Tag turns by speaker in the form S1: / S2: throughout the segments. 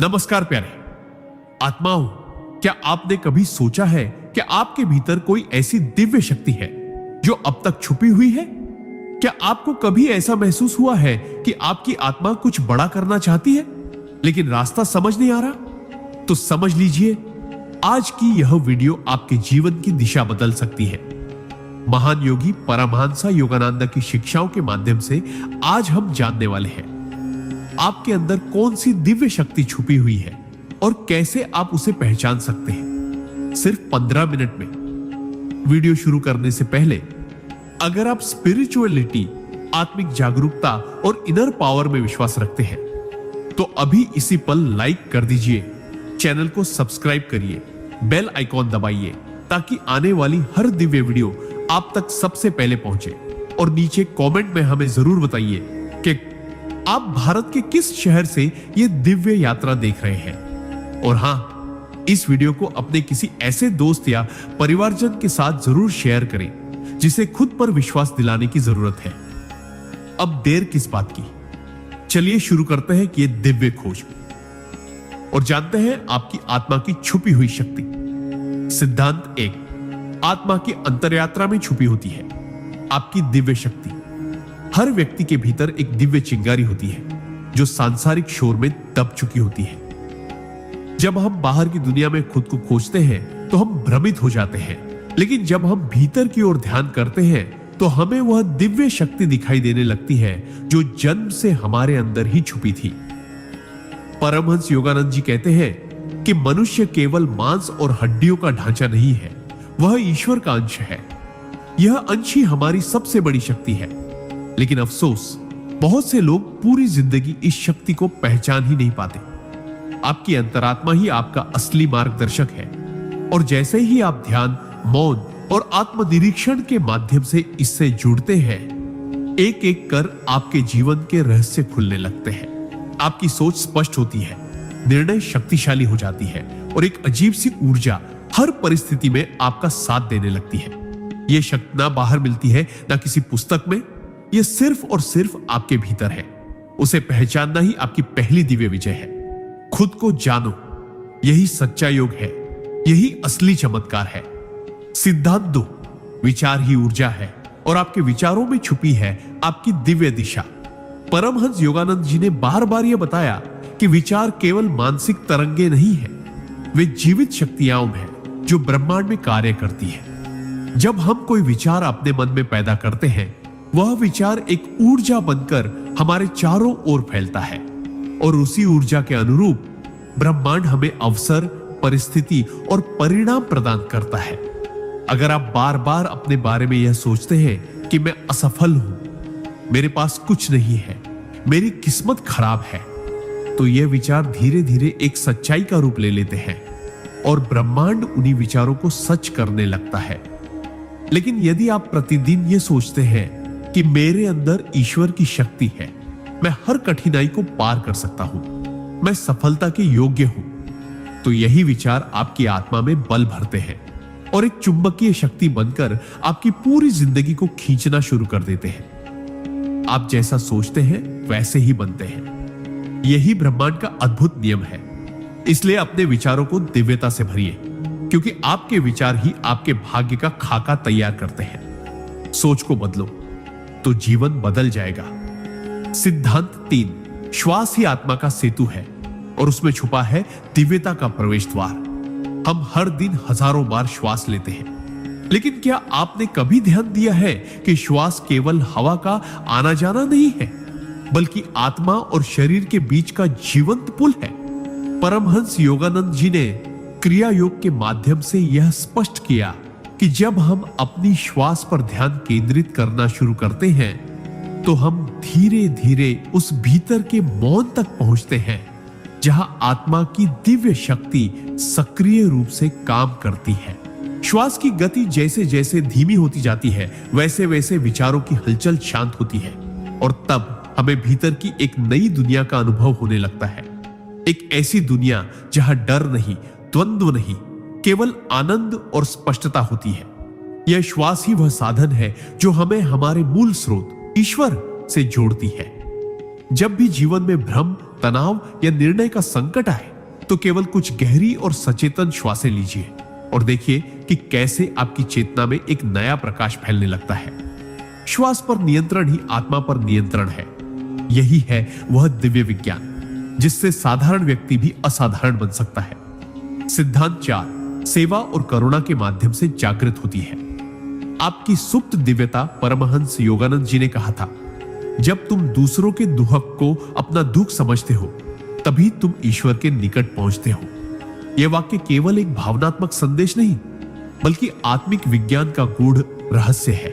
S1: नमस्कार प्यारे आत्माओं, क्या आपने कभी सोचा है कि आपके भीतर कोई ऐसी दिव्य शक्ति है जो अब तक छुपी हुई है? क्या आपको कभी ऐसा महसूस हुआ है कि आपकी आत्मा कुछ बड़ा करना चाहती है लेकिन रास्ता समझ नहीं आ रहा? तो समझ लीजिए, आज की यह वीडियो आपके जीवन की दिशा बदल सकती है। महान योगी परमहंस योगानंद की शिक्षाओं के माध्यम से आज हम जानने वाले हैं आपके अंदर कौन सी दिव्य शक्ति छुपी हुई है और कैसे आप उसे पहचान सकते हैं, सिर्फ 15 मिनट में। वीडियो शुरू करने से पहले अगर आप स्पिरिचुअलिटी, आत्मिक जागरूकता और इनर पावर में विश्वास रखते हैं तो अभी इसी पल लाइक कर दीजिए, चैनल को सब्सक्राइब करिए, बेल आइकॉन दबाइए ताकि आने वाली हर दिव्य वीडियो आप तक सबसे पहले पहुंचे। और नीचे कमेंट में हमें जरूर बताइए कि आप भारत के किस शहर से यह दिव्य यात्रा देख रहे हैं। और हां, इस वीडियो को अपने किसी ऐसे दोस्त या परिवारजन के साथ जरूर शेयर करें जिसे खुद पर विश्वास दिलाने की जरूरत है। अब देर किस बात की, चलिए शुरू करते हैं कि यह दिव्य खोज और जानते हैं आपकी आत्मा की छुपी हुई शक्ति। सिद्धांत 1, आत्मा की अंतरयात्रा में छुपी होती है आपकी दिव्य शक्ति। हर व्यक्ति के भीतर एक दिव्य चिंगारी होती है जो सांसारिक शोर में दब चुकी होती है। जब हम बाहर की दुनिया में खुद को खोजते हैं तो हम भ्रमित हो जाते हैं, लेकिन जब हम भीतर की ओर ध्यान करते हैं तो हमें वह दिव्य शक्ति दिखाई देने लगती है जो जन्म से हमारे अंदर ही छुपी थी। परमहंस योगानंद जी कहते हैं कि मनुष्य केवल मांस और हड्डियों का ढांचा नहीं है, वह ईश्वर का अंश है। यह अंश ही हमारी सबसे बड़ी शक्ति है। लेकिन अफसोस, बहुत से लोग पूरी जिंदगी इस शक्ति को पहचान ही नहीं पाते। आपकी अंतरात्मा ही आपका असली मार्गदर्शक है और जैसे ही आप ध्यान, मौन और आत्मनिरीक्षण के माध्यम से इससे जुड़ते हैं, एक एक कर आपके जीवन के रहस्य खुलने लगते हैं। आपकी सोच स्पष्ट होती है, निर्णय शक्तिशाली हो जाती है और एक अजीब सी ऊर्जा हर परिस्थिति में आपका साथ देने लगती है। यह शक्ति ना बाहर मिलती है ना किसी पुस्तक में, यह सिर्फ और सिर्फ आपके भीतर है। उसे पहचानना ही आपकी पहली दिव्य विजय है। खुद को जानो, यही सच्चा योग है, यही असली चमत्कार है। सिद्धांत 2, विचार ही ऊर्जा है और आपके विचारों में छुपी है आपकी दिव्य दिशा। परमहंस योगानंद जी ने बार बार यह बताया कि विचार केवल मानसिक तरंगे नहीं है, वे जीवित शक्तियां हैं जो ब्रह्मांड में कार्य करती है। जब हम कोई विचार अपने मन में पैदा करते हैं, वह विचार एक ऊर्जा बनकर हमारे चारों ओर फैलता है और उसी ऊर्जा के अनुरूप ब्रह्मांड हमें अवसर, परिस्थिति और परिणाम प्रदान करता है। अगर आप बार बार अपने बारे में यह सोचते हैं कि मैं असफल हूं, मेरे पास कुछ नहीं है, मेरी किस्मत खराब है, तो यह विचार धीरे धीरे एक सच्चाई का रूप ले लेते हैं और ब्रह्मांड उन्हीं विचारों को सच करने लगता है। लेकिन यदि आप प्रतिदिन यह सोचते हैं कि मेरे अंदर ईश्वर की शक्ति है, मैं हर कठिनाई को पार कर सकता हूं, मैं सफलता के योग्य हूं, तो यही विचार आपकी आत्मा में बल भरते हैं और एक चुंबकीय शक्ति बनकर आपकी पूरी जिंदगी को खींचना शुरू कर देते हैं। आप जैसा सोचते हैं वैसे ही बनते हैं। यही ब्रह्मांड का अद्भुत नियम है। इसलिए अपने विचारों को दिव्यता से भरिए, क्योंकि आपके विचार ही आपके भाग्य का खाका तैयार करते हैं। सोच को बदलो तो जीवन बदल जाएगा। सिद्धांत 3, श्वास ही आत्मा का सेतु है और उसमें छुपा है दिव्यता का प्रवेश द्वार। हम हर दिन हजारों बार श्वास लेते हैं, लेकिन क्या आपने कभी ध्यान दिया है कि श्वास केवल हवा का आना जाना नहीं है, बल्कि आत्मा और शरीर के बीच का जीवंत पुल है। परमहंस योगानंद जी ने क्रिया योग के माध्यम से यह स्पष्ट किया कि जब हम अपनी श्वास पर ध्यान केंद्रित करना शुरू करते हैं तो हम धीरे धीरे उस भीतर के मौन तक पहुंचते हैं जहां आत्मा की दिव्य शक्ति सक्रिय रूप से काम करती है। श्वास की गति जैसे जैसे धीमी होती जाती है, वैसे वैसे विचारों की हलचल शांत होती है और तब हमें भीतर की एक नई दुनिया का अनुभव होने लगता है। एक ऐसी दुनिया जहां डर नहीं, द्वंद्व नहीं, केवल आनंद और स्पष्टता होती है। यह श्वास ही वह साधन है जो हमें हमारे मूल स्रोत ईश्वर से जोड़ती है। जब भी जीवन में भ्रम, तनाव या निर्णय का संकट आए, तो केवल कुछ गहरी और सचेतन श्वासें लीजिए और देखिए कि कैसे आपकी चेतना में एक नया प्रकाश फैलने लगता है। श्वास पर नियंत्रण ही आत्मा पर नियंत्रण है। यही है वह दिव्य विज्ञान जिससे साधारण व्यक्ति भी असाधारण बन सकता है। सिद्धांत 4 सेवा और करुणा के माध्यम से जागृत होती है। आपकी सुप्त दिव्यता, परमहंस योगानंद जी ने कहा था, जब तुम दूसरों के दुख को अपना दुख समझते हो तभी तुम ईश्वर के निकट पहुंचते हो। यह वाक्य केवल एक भावनात्मक संदेश नहीं बल्कि आत्मिक विज्ञान का गूढ़ रहस्य है।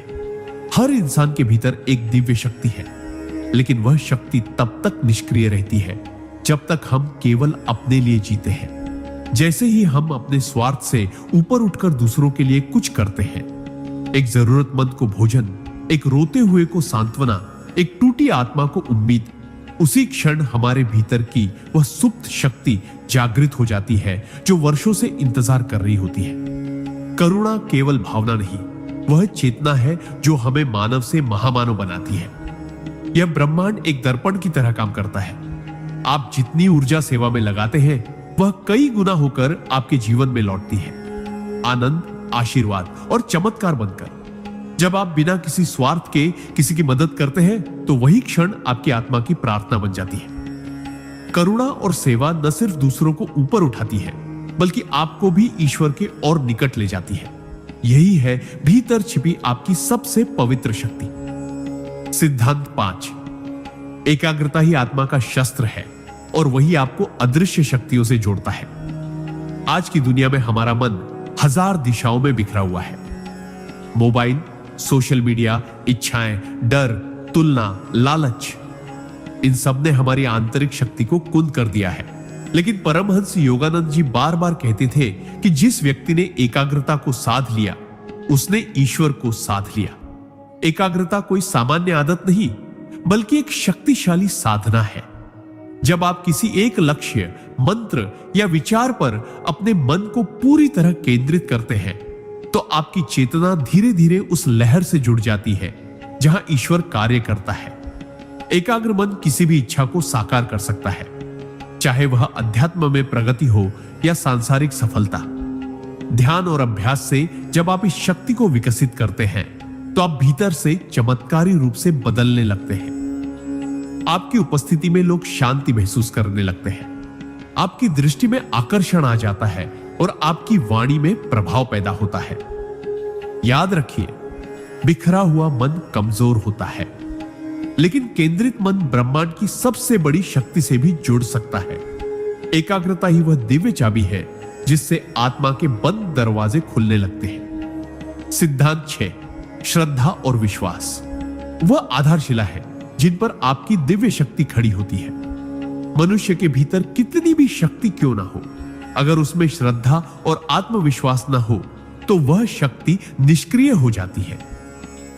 S1: हर इंसान के भीतर एक दिव्य शक्ति है, लेकिन वह शक्ति तब तक निष्क्रिय रहती है जब तक हम केवल अपने लिए जीते हैं। जैसे ही हम अपने स्वार्थ से ऊपर उठकर दूसरों के लिए कुछ करते हैं, एक जरूरतमंद को भोजन, एक रोते हुए को सांत्वना, एक टूटी आत्मा को उम्मीद, उसी क्षण हमारे भीतर की वह सुप्त शक्ति जागृत हो जाती है जो वर्षों से इंतजार कर रही होती है। करुणा केवल भावना नहीं, वह चेतना है जो हमें मानव से महामानव बनाती है। यह ब्रह्मांड एक दर्पण की तरह काम करता है। आप जितनी ऊर्जा सेवा में लगाते हैं वह कई गुना होकर आपके जीवन में लौटती है, आनंद, आशीर्वाद और चमत्कार बनकर। जब आप बिना किसी स्वार्थ के किसी की मदद करते हैं तो वही क्षण आपकी आत्मा की प्रार्थना बन जाती है। करुणा और सेवा न सिर्फ दूसरों को ऊपर उठाती है बल्कि आपको भी ईश्वर के और निकट ले जाती है। यही है भीतर छिपी आपकी सबसे पवित्र शक्ति। सिद्धांत 5 एकाग्रता ही आत्मा का शस्त्र है और वही आपको अदृश्य शक्तियों से जोड़ता है। आज की दुनिया में हमारा मन 1000 दिशाओं में बिखरा हुआ है। मोबाइल, सोशल मीडिया, इच्छाएं, डर, तुलना, लालच, इन सब ने हमारी आंतरिक शक्ति को कुंद कर दिया है। लेकिन परमहंस योगानंद जी बार बार कहते थे कि जिस व्यक्ति ने एकाग्रता को साध लिया उसने ईश्वर को साध लिया। एकाग्रता कोई सामान्य आदत नहीं बल्कि एक शक्तिशाली साधना है। जब आप किसी एक लक्ष्य, मंत्र या विचार पर अपने मन को पूरी तरह केंद्रित करते हैं तो आपकी चेतना धीरे धीरे उस लहर से जुड़ जाती है जहां ईश्वर कार्य करता है। एकाग्र मन किसी भी इच्छा को साकार कर सकता है, चाहे वह अध्यात्म में प्रगति हो या सांसारिक सफलता। ध्यान और अभ्यास से जब आप इस शक्ति को विकसित करते हैं तो आप भीतर से चमत्कारी रूप से बदलने लगते हैं। आपकी उपस्थिति में लोग शांति महसूस करने लगते हैं, आपकी दृष्टि में आकर्षण आ जाता है और आपकी वाणी में प्रभाव पैदा होता है। याद रखिए, बिखरा हुआ मन कमजोर होता है, लेकिन केंद्रित मन ब्रह्मांड की सबसे बड़ी शक्ति से भी जुड़ सकता है। एकाग्रता ही वह दिव्य चाबी है जिससे आत्मा के बंद दरवाजे खुलने लगते हैं। सिद्धांत 6 श्रद्धा और विश्वास वह आधारशिला है जिन पर आपकी दिव्य शक्ति खड़ी होती है। मनुष्य के भीतर कितनी भी शक्ति क्यों ना हो, अगर उसमें श्रद्धा और आत्मविश्वास ना हो तो वह शक्ति निष्क्रिय हो जाती है।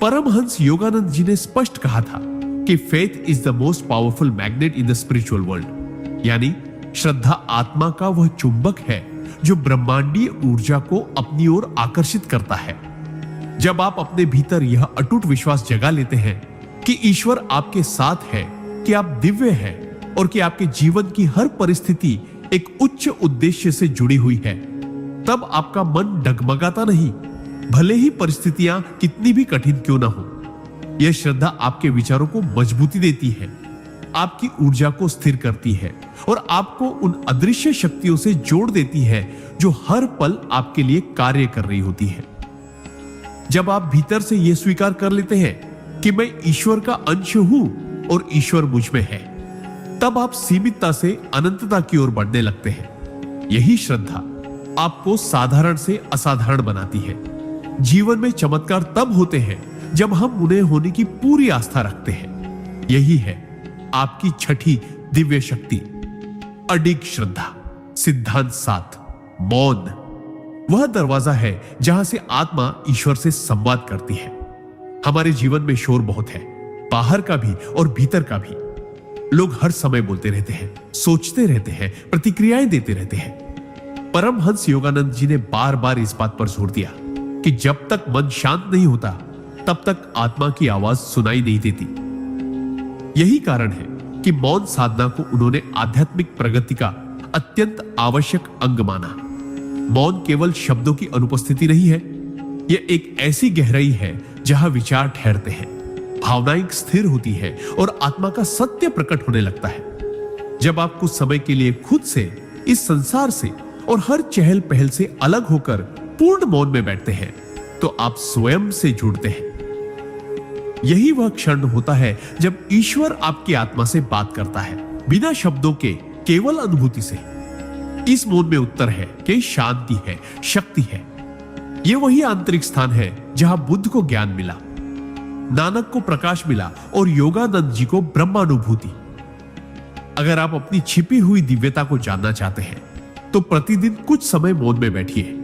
S1: परमहंस योगानंद जी ने स्पष्ट कहा था कि faith is the most powerful magnet in the spiritual world, यानी श्रद्धा आत्मा का वह चुंबक है जो ब्रह्मांडीय ऊर्जा को अपनी ओर आकर्षित करता है। जब आप अपने भीतर यह अटूट विश्वास जगा लेते हैं कि ईश्वर आपके साथ है, कि आप दिव्य हैं और कि आपके जीवन की हर परिस्थिति एक उच्च उद्देश्य से जुड़ी हुई है, तब आपका मन डगमगाता नहीं, भले ही परिस्थितियां कितनी भी कठिन क्यों ना हो। यह श्रद्धा आपके विचारों को मजबूती देती है, आपकी ऊर्जा को स्थिर करती है और आपको उन अदृश्य शक्तियों से जोड़ देती है जो हर पल आपके लिए कार्य कर रही होती है। जब आप भीतर से यह स्वीकार कर लेते हैं कि मैं ईश्वर का अंश हूं और ईश्वर मुझ में है, तब आप सीमितता से अनंतता की ओर बढ़ने लगते हैं। यही श्रद्धा आपको साधारण से असाधारण बनाती है। जीवन में चमत्कार तब होते हैं जब हम उन्हें होने की पूरी आस्था रखते हैं। यही है आपकी छठी दिव्य शक्ति, अडिग श्रद्धा। सिद्धांत 7 मौन वह दरवाजा है जहां से आत्मा ईश्वर से संवाद करती है। हमारे जीवन में शोर बहुत है, बाहर का भी और भीतर का भी। लोग हर समय बोलते रहते हैं, सोचते रहते हैं, प्रतिक्रियाएं देते रहते हैं। परमहंस योगानंद जी ने बार बार इस बात पर जोर दिया कि जब तक मन शांत नहीं होता तब तक आत्मा की आवाज सुनाई नहीं देती। यही कारण है कि मौन साधना को उन्होंने आध्यात्मिक प्रगति का अत्यंत आवश्यक अंग माना। मौन केवल शब्दों की अनुपस्थिति नहीं है, यह एक ऐसी गहराई है जहां विचार ठहरते हैं, भावनाएं स्थिर होती है और आत्मा का सत्य प्रकट होने लगता है। जब आप कुछ समय के लिए खुद से, इस संसार से और हर चहल पहल से अलग होकर पूर्ण मौन में बैठते हैं, तो आप स्वयं से जुड़ते हैं। यही वह क्षण होता है जब ईश्वर आपकी आत्मा से बात करता है, बिना शब्दों के, केवल अनुभूति से। इस मौन में उत्तर है कि शांति है, शक्ति है। यह वही आंतरिक स्थान है जहां बुद्ध को ज्ञान मिला, नानक को प्रकाश मिला और योगानंद जी को ब्रह्मानुभूति। अगर आप अपनी छिपी हुई दिव्यता को जानना चाहते हैं तो प्रतिदिन कुछ समय मौन में बैठिए।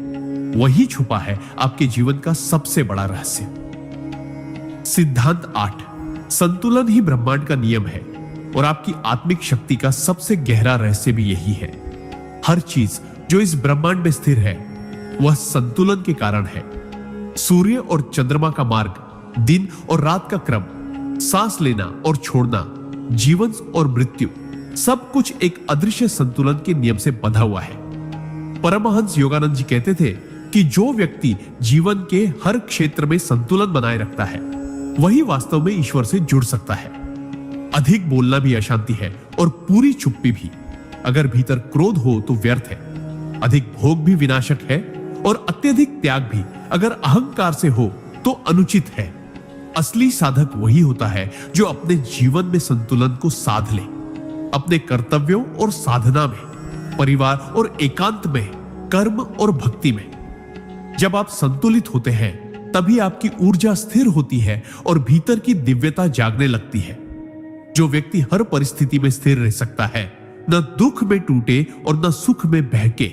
S1: वही छुपा है आपके जीवन का सबसे बड़ा रहस्य। सिद्धांत 8, संतुलन ही ब्रह्मांड का नियम है और आपकी आत्मिक शक्ति का सबसे गहरा रहस्य भी यही है। हर चीज जो इस ब्रह्मांड में स्थिर है वह संतुलन के कारण है। सूर्य और चंद्रमा का मार्ग, दिन और रात का क्रम, सांस लेना और छोड़ना, जीवन और मृत्यु, सब कुछ एक अदृश्य संतुलन के नियम से बंधा हुआ है। परमहंस योगानंद जी कहते थे कि जो व्यक्ति जीवन के हर क्षेत्र में संतुलन बनाए रखता है वही वास्तव में ईश्वर से जुड़ सकता है। अधिक बोलना भी अशांति है और पूरी चुप्पी भी। अगर भीतर क्रोध हो तो व्यर्थ है। अधिक भोग भी विनाशक है और अत्यधिक त्याग भी अगर अहंकार से हो तो अनुचित है। असली साधक वही होता है जो अपने जीवन में संतुलन को साध ले, अपने कर्तव्यों और साधना में, परिवार और एकांत में, कर्म और भक्ति में। जब आप संतुलित होते हैं तभी आपकी ऊर्जा स्थिर होती है और भीतर की दिव्यता जागने लगती है। जो व्यक्ति हर परिस्थिति में स्थिर रह सकता है, न दुख में टूटे और न सुख में बहके,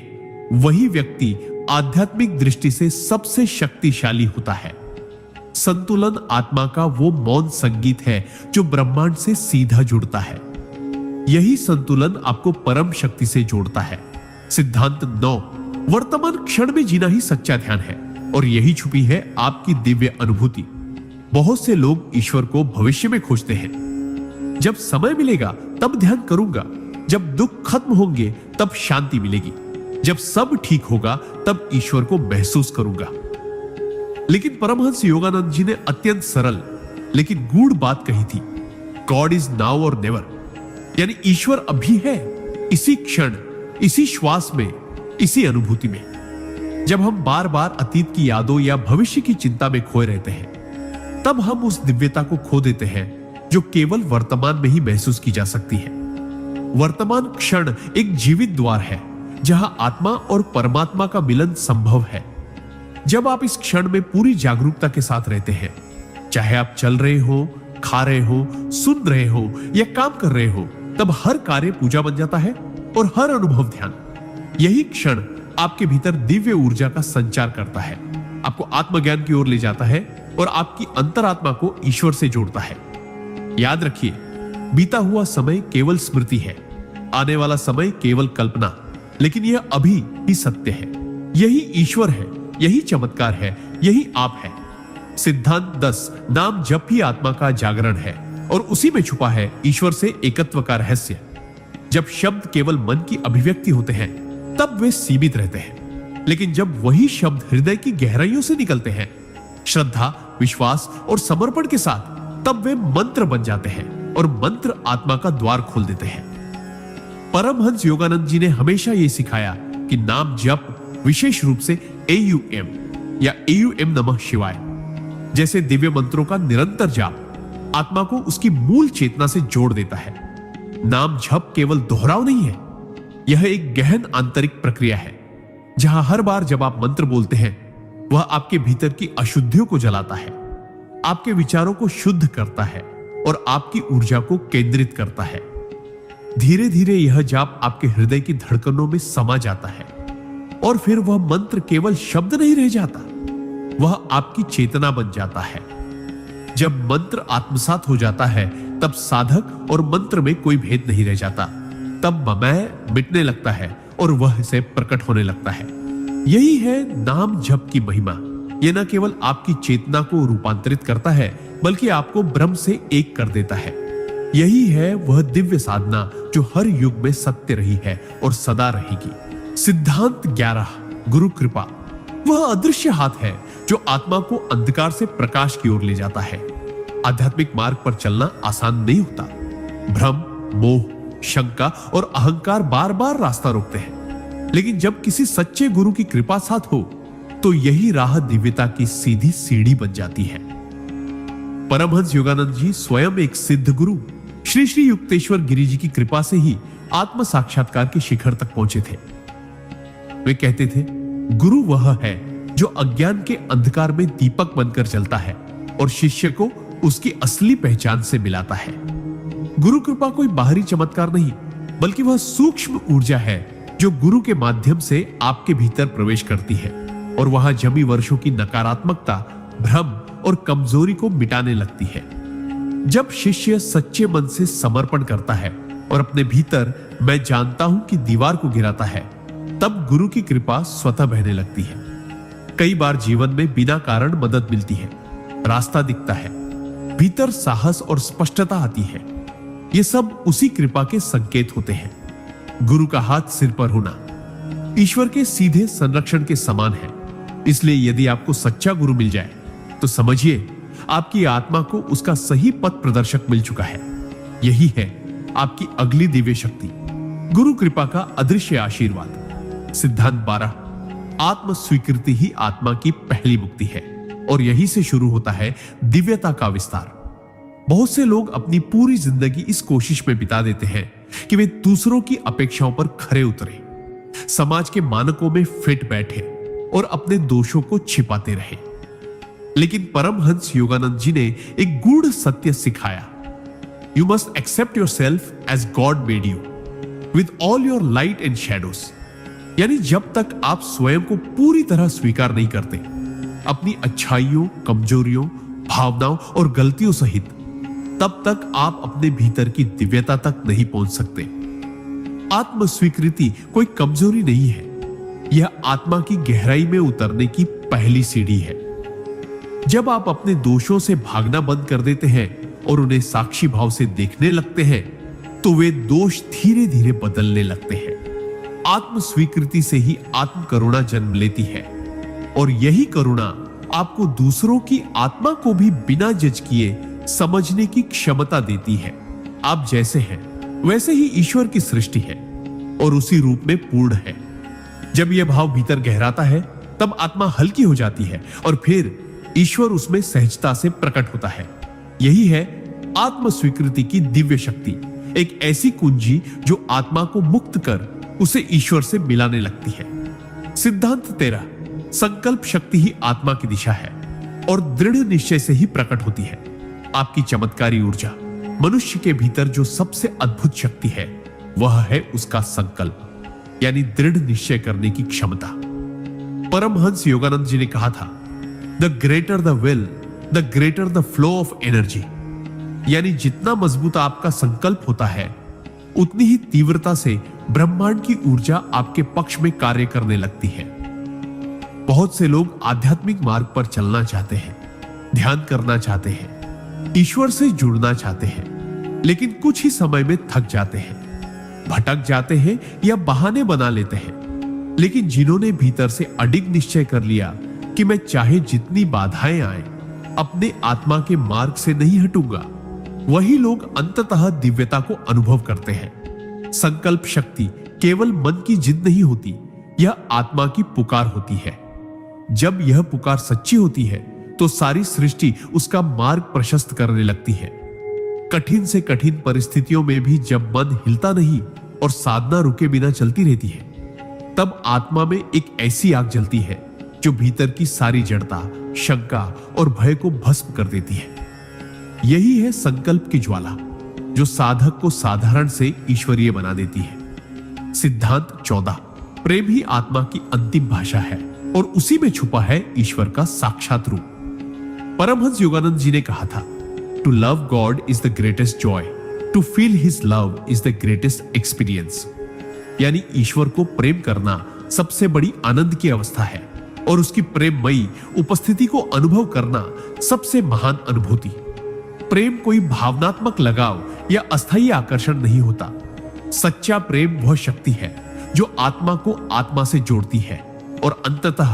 S1: वही व्यक्ति आध्यात्मिक दृष्टि से सबसे शक्तिशाली होता है। संतुलन आत्मा का वो मौन संगीत है जो ब्रह्मांड से सीधा जुड़ता है। यही संतुलन आपको परम शक्ति से जोड़ता है। सिद्धांत 9, वर्तमान क्षण में जीना ही सच्चा ध्यान है और यही छुपी है आपकी दिव्य अनुभूति। बहुत से लोग ईश्वर को भविष्य में खोजते हैं। जब समय मिलेगा तब ध्यान करूंगा, जब दुख खत्म होंगे तब शांति मिलेगी, जब सब ठीक होगा तब ईश्वर को महसूस करूंगा। लेकिन परमहंस योगानंद जी ने अत्यंत सरल लेकिन गूढ़ बात कही थी, गॉड इज नाउ और नेवर। यानी ईश्वर अभी है, इसी क्षण, इसी श्वास में, इसी अनुभूति में। जब हम बार बार अतीत की यादों या भविष्य की चिंता में खोए रहते हैं तब हम उस दिव्यता को खो देते हैं जो केवल वर्तमान में ही महसूस की जा सकती है। वर्तमान क्षण एक जीवित द्वार है जहां आत्मा और परमात्मा का मिलन संभव है। जब आप इस क्षण में पूरी जागरूकता के साथ रहते हैं, चाहे आप चल रहे हो, खा रहे हो, सुन रहे हो या काम कर रहे हो, तब हर कार्य पूजा बन जाता है और हर अनुभव ध्यान। यही क्षण आपके भीतर दिव्य ऊर्जा का संचार करता है, आपको आत्मज्ञान की ओर ले जाता है और आपकी अंतरात्मा को ईश्वर से जोड़ता है। याद रखिए, बीता हुआ समय केवल स्मृति है, आने वाला समय केवल कल्पना, लेकिन यह अभी ही सत्य है। यही ईश्वर है, यही चमत्कार है, यही आप है। सिद्धांत 10, नाम जप ही आत्मा का जागरण है और उसी में छुपा है ईश्वर से एकत्व का रहस्य। जब शब्द केवल मन की अभिव्यक्ति होते हैं तब वे सीमित रहते हैं, लेकिन जब वही शब्द हृदय की गहराइयों से निकलते हैं, श्रद्धा, विश्वास और समर्पण के साथ, तब वे मंत्र बन जाते हैं और मंत्र आत्मा का द्वार खोल देते हैं। परमहंस योगानंद जी ने हमेशा यह सिखाया कि नाम जप, विशेष रूप से AUM या AUM नमः शिवाय जैसे दिव्य मंत्रों का निरंतर जाप आत्मा को उसकी मूल चेतना से जोड़ देता है। नाम जप केवल दोहराव नहीं है, यह एक गहन आंतरिक प्रक्रिया है जहां हर बार जब आप मंत्र बोलते हैं वह आपके भीतर की अशुद्धियों को जलाता है, आपके विचारों को शुद्ध करता है और आपकी ऊर्जा को केंद्रित करता है। धीरे धीरे यह जाप आपके हृदय की धड़कनों में समा जाता है और फिर वह मंत्र केवल शब्द नहीं रह जाता, वह आपकी चेतना बन जाता है। जब मंत्र आत्मसात हो जाता है तब साधक और मंत्र में कोई भेद नहीं रह जाता, तब मैं मिटने लगता है और वह से प्रकट होने लगता है। यही है नाम जप की महिमा। यह न केवल आपकी चेतना को रूपांतरित करता है बल्कि आपको ब्रह्म से एक कर देता है। यही है वह दिव्य साधना जो हर युग में सत्य रही है और सदा रहेगी। सिद्धांत 11, गुरु कृपा। वह अदृश्य हाथ है जो आत्मा को अंधकार से प्रकाश की ओर ले जाता है। आध्यात्मिक मार्ग पर चलना आसान नहीं होता। भ्रम, मोह, शंका और अहंकार बार बार रास्ता रोकते हैं, लेकिन जब किसी सच्चे गुरु की कृपा साथ हो तो यही राह दिव्यता की सीधी सीढ़ी बन जाती है। परमहंस योगानंद जी स्वयं एक सिद्ध गुरु श्री श्री युक्तेश्वर गिरि जी की कृपा से ही आत्म साक्षात्कार के शिखर तक पहुंचे थे। वे कहते थे, गुरु वह है जो अज्ञान के अंधकार में दीपक बनकर चलता है और शिष्य को उसकी असली पहचान से मिलाता है। गुरु कृपा कोई बाहरी चमत्कार नहीं, बल्कि वह सूक्ष्म ऊर्जा है जो गुरु के माध्यम से आपके भीतर प्रवेश करती है और वहां जमी वर्षों की नकारात्मकता, भ्रम और कमजोरी को मिटाने लगती है। जब शिष्य सच्चे मन से समर्पण करता है और अपने भीतर मैं जानता हूं कि दीवार को गिराता है, तब गुरु की कृपा स्वतः बहने लगती है। कई बार जीवन में बिना कारण मदद मिलती है, रास्ता दिखता है, भीतर साहस और स्पष्टता आती है। ये सब उसी कृपा के संकेत होते हैं। गुरु का हाथ सिर पर होना ईश्वर के सीधे संरक्षण के समान है। इसलिए यदि आपको सच्चा गुरु मिल जाए तो समझिए आपकी आत्मा को उसका सही पथ प्रदर्शक मिल चुका है। यही है आपकी अगली दिव्य शक्ति, गुरु कृपा का अदृश्य आशीर्वाद। सिद्धांत 12, आत्म स्वीकृति ही आत्मा की पहली मुक्ति है और यही से शुरू होता है दिव्यता का विस्तार। बहुत से लोग अपनी पूरी जिंदगी इस कोशिश में बिता देते हैं कि वे दूसरों की अपेक्षाओं पर खरे उतरे, समाज के मानकों में फिट बैठे और अपने दोषों को छिपाते रहे। लेकिन परमहंस योगानंद जी ने एक गूढ़ सत्य सिखाया, you must accept yourself as God made you with all your light and shadows. यानी जब तक आप स्वयं को पूरी तरह स्वीकार नहीं करते, अपनी अच्छाइयों, कमजोरियों, भावनाओं और गलतियों सहित, तब तक आप अपने भीतर की दिव्यता तक नहीं पहुंच सकते। आत्म स्वीकृति कोई कमजोरी नहीं है, यह आत्मा की गहराई में उतरने की पहली सीढ़ी है। जब आप अपने दोषों से भागना बंद कर देते हैं और उन्हें साक्षी भाव से देखने लगते हैं, तो वे दोष धीरे धीरे बदलने लगते हैं। आत्म स्वीकृति से ही आत्म करुणा जन्म लेती है और यही करुणा आपको दूसरों की आत्मा को भी बिना जज किए समझने की क्षमता देती है। आप जैसे हैं वैसे ही ईश्वर की सृष्टि है और उसी रूप में पूर्ण है। जब यह भाव भीतर गहराता है, तब आत्मा हल्की हो जाती है और फिर ईश्वर उसमें सहजता से प्रकट होता है। यही है आत्म स्वीकृति की दिव्य शक्ति, एक ऐसी कुंजी जो आत्मा को मुक्त कर उसे ईश्वर से मिलाने लगती है। सिद्धांत 13, संकल्प शक्ति ही आत्मा की दिशा है और दृढ़ निश्चय से ही प्रकट होती है। आपकी चमत्कारी ऊर्जा, मनुष्य के भीतर जो सबसे अद्भुत शक्ति है, वह है उसका संकल्प, यानी दृढ़ निश्चय करने की क्षमता। परमहंस योगानंद जी ने कहा था, the greater the will, the greater the flow of energy. यानी जितना मजबूत आपका संकल्प होता है, उतनी ही तीव्रता से ब्रह्मांड की ऊर्जा आपके पक्ष में कार्य करने लगती है। बहुत से लोग आध्यात्मिक मार्ग पर चलना चाहते हैं, ध्यान करना चाहते हैं, ईश्वर से जुड़ना चाहते हैं, लेकिन कुछ ही समय में थक जाते हैं, भटक जाते हैं या बहाने बना लेते हैं। लेकिन जिन्होंने भीतर से अडिग निश्चय कर लिया कि मैं चाहे जितनी बाधाएं आए, अपने आत्मा के मार्ग से नहीं हटूंगा, वही लोग अंततः दिव्यता को अनुभव करते हैं। संकल्प शक्ति केवल मन की जिद नहीं होती, यह आत्मा की पुकार होती है। जब यह पुकार सच्ची होती है तो सारी सृष्टि उसका मार्ग प्रशस्त करने लगती है। कठिन से कठिन परिस्थितियों में भी जब मन हिलता नहीं और साधना रुके बिना चलती रहती है, तब आत्मा में एक ऐसी आग जलती है जो भीतर की सारी जड़ता, शंका और भय को भस्म कर देती है। यही है संकल्प की ज्वाला जो साधक को साधारण से ईश्वरीय बना देती है। सिद्धांत 14, प्रेम ही आत्मा की अंतिम भाषा है और उसी में छुपा है ईश्वर का साक्षात रूप। परमहंस योगानंद जी ने कहा था, to love God is the greatest joy, to feel his love is the greatest experience. यानी ईश्वर को प्रेम करना सबसे बड़ी आनंद की अवस्था है और उसकी प्रेममयी उपस्थिति को अनुभव करना सबसे महान अनुभूति। प्रेम कोई भावनात्मक लगाव या अस्थायी आकर्षण नहीं होता। सच्चा प्रेम वह शक्ति है जो आत्मा को आत्मा से जोड़ती है और अंततः